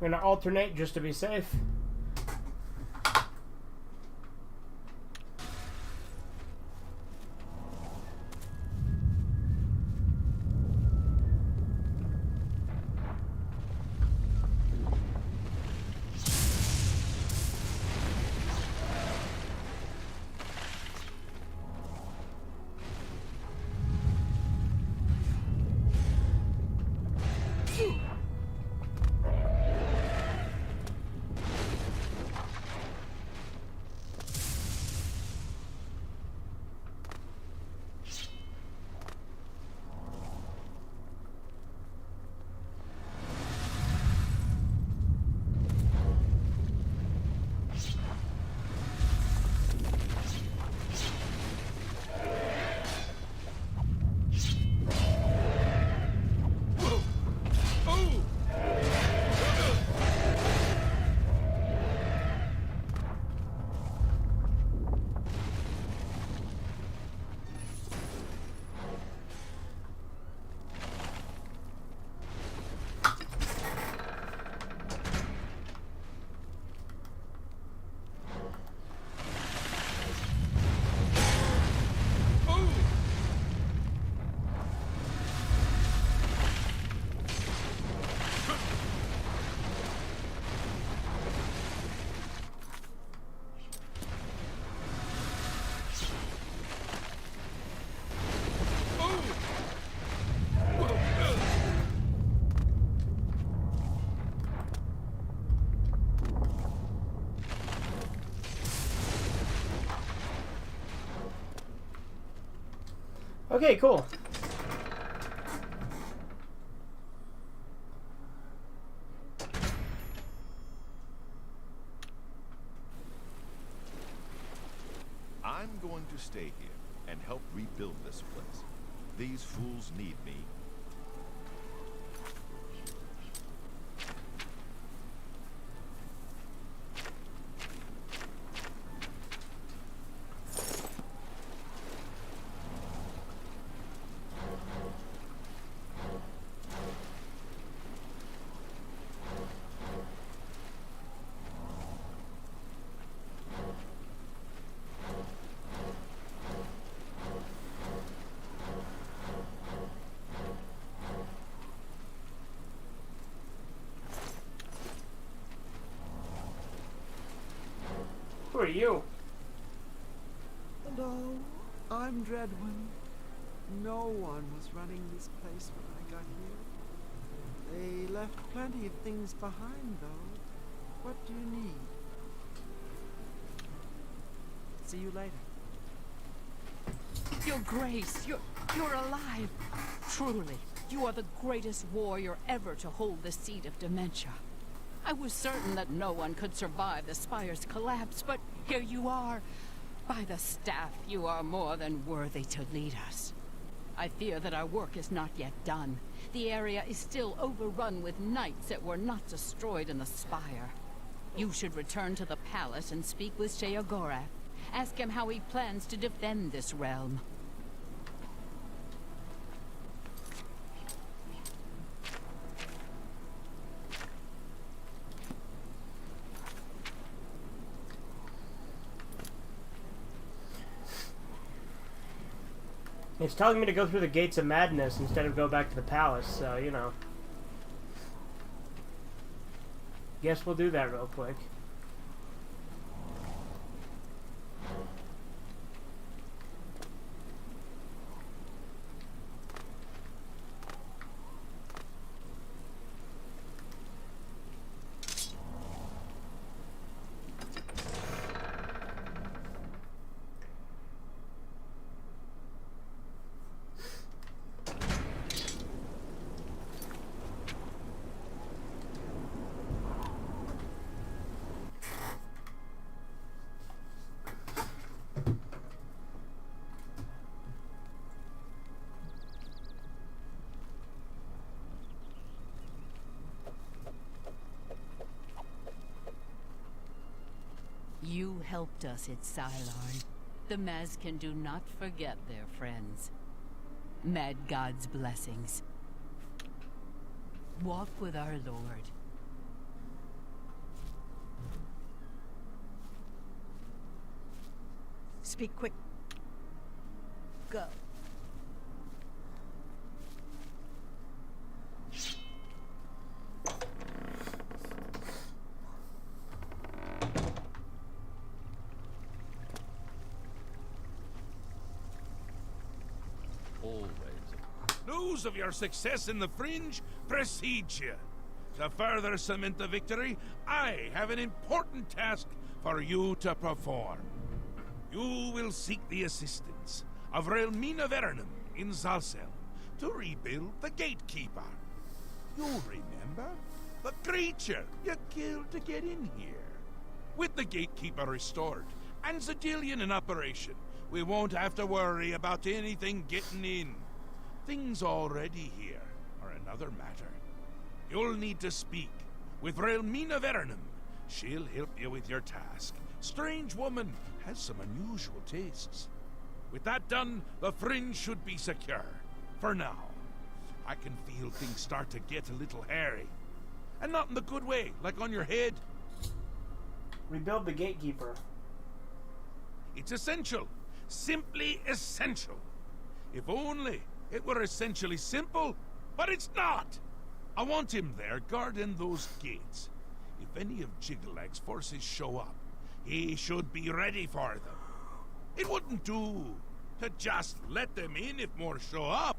I'm gonna alternate just to be safe. Okay, cool. I'm going to stay here and help rebuild this place. These fools need me. Who are you? Hello, I'm Dreadwin. No one was running this place when I got here. They left plenty of things behind, though. What do you need? See you later. Your Grace, you're alive. Truly. You are the greatest warrior ever to hold the seat of Dementia. I was certain that no one could survive the Spire's collapse, but here you are. By the staff, you are more than worthy to lead us. I fear that our work is not yet done. The area is still overrun with knights that were not destroyed in the Spire. You should return to the palace and speak with Sheogorath. Ask him how he plans to defend this realm. It's telling me to go through the Gates of Madness instead of go back to the palace, so, you know. Guess we'll do that real quick. You helped us at Cylon. The Mazkin do not forget their friends. Mad God's blessings. Walk with our Lord. Speak quick. Go. News of your success in the Fringe precedes you. To further cement the victory, I have an important task for you to perform. You will seek the assistance of Relmina Verenum in Zalcel to rebuild the Gatekeeper. You remember? The creature you killed to get in here. With the Gatekeeper restored and Zedillion in operation, we won't have to worry about anything getting in. Things already here are another matter. You'll need to speak with Relmina Verenum. She'll help you with your task. Strange woman has some unusual tastes. With that done, the Fringe should be secure. For now. I can feel things start to get a little hairy. And not in the good way, like on your head. Rebuild the Gatekeeper. It's essential. Simply essential. If only it were essentially simple, but it's not! I want him there guarding those gates. If any of Jiggelag's forces show up, he should be ready for them. It wouldn't do to just let them in if more show up.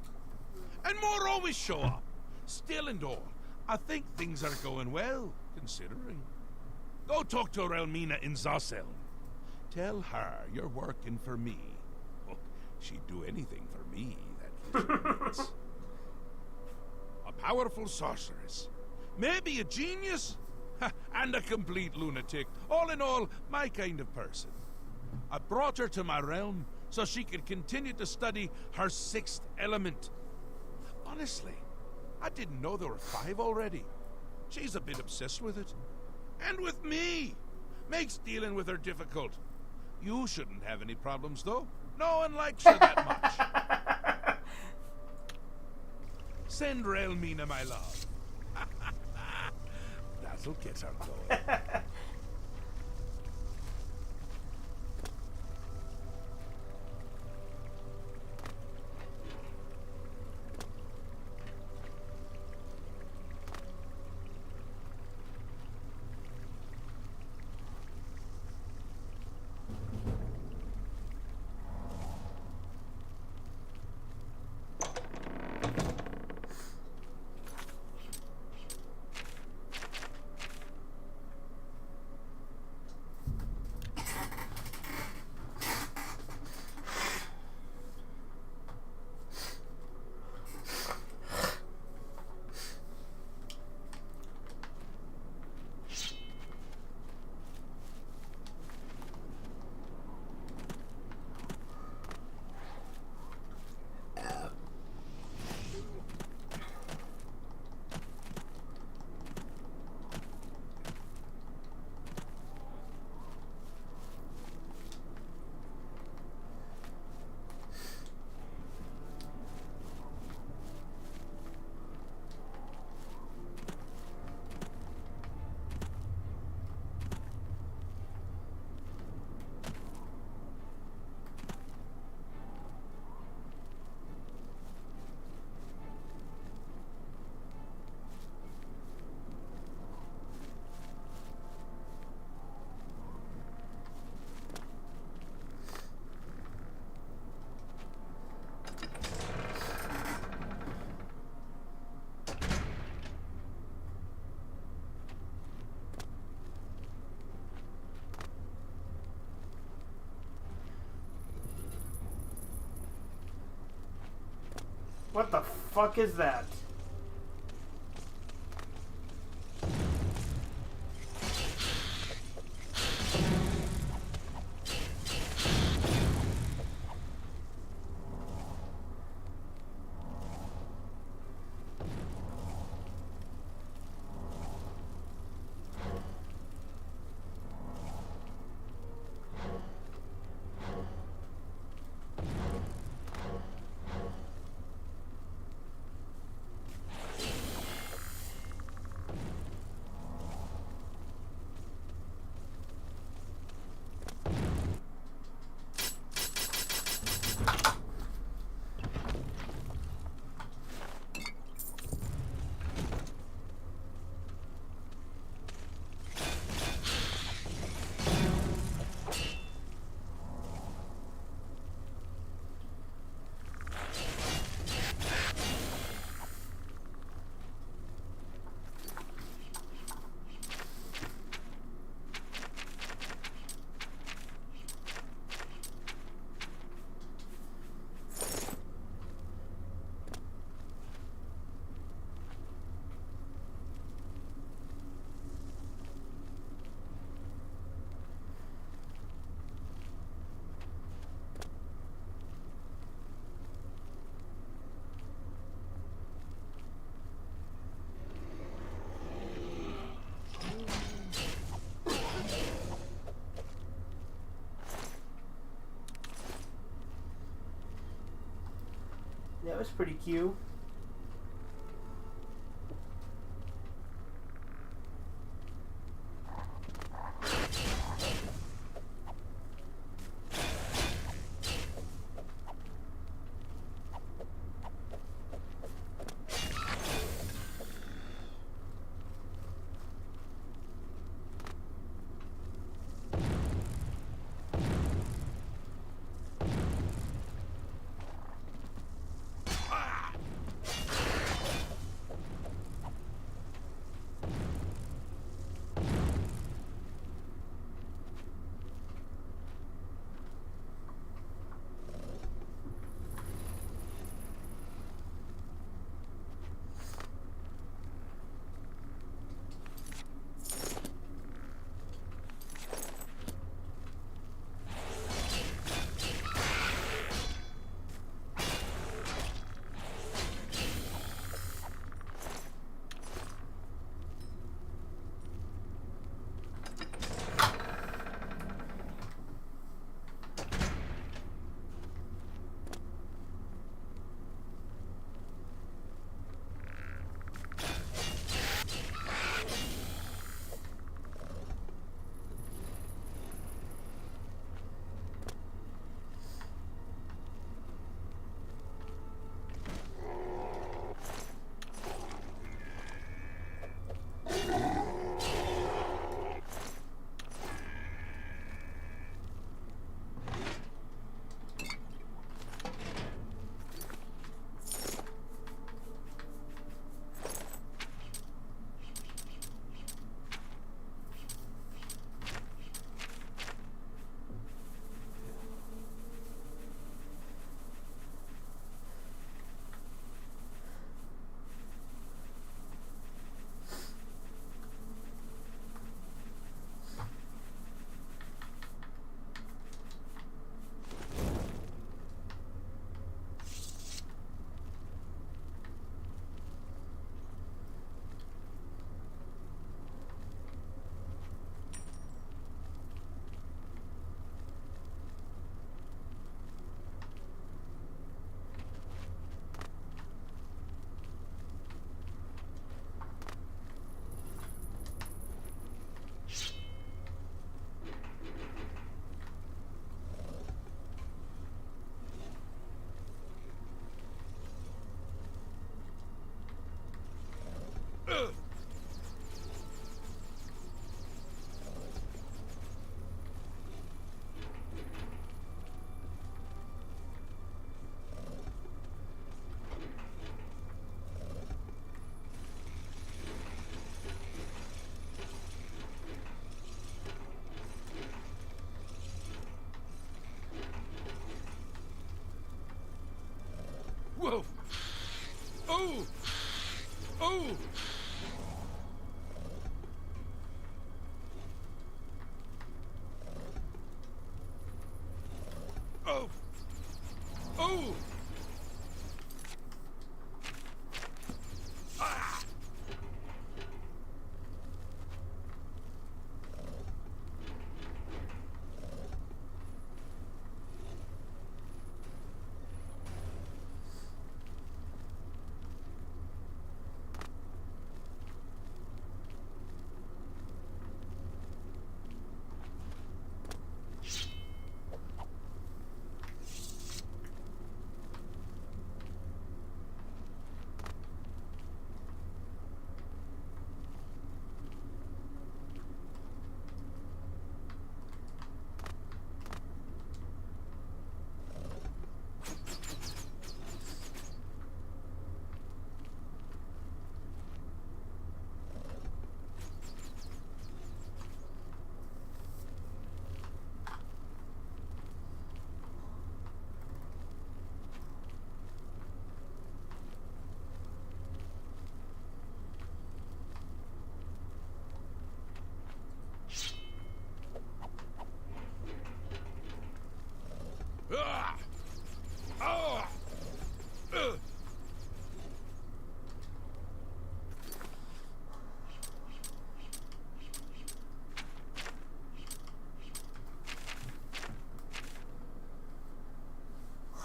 And more always show up. Still and all, I think things are going well, considering. Go talk to Relmina in Zalcel. Tell her you're working for me. Oh, she'd do anything for me. A powerful sorceress. Maybe a genius? And a complete lunatic. All in all, my kind of person. I brought her to my realm so she could continue to study her sixth element. Honestly, I didn't know there were 5 already. She's a bit obsessed with it. And with me. Makes dealing with her difficult. You shouldn't have any problems, though. No one likes her that much. Send Relmina my love. That'll get her going. What the fuck is that? That was pretty cute.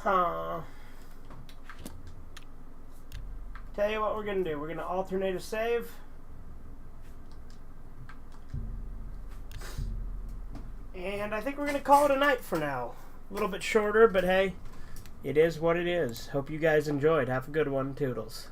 Tell you what we're gonna do. We're gonna alternate a save. And I think we're gonna call it a night for now. A little bit shorter, but hey, it is what it is. Hope you guys enjoyed. Have a good one. Toodles.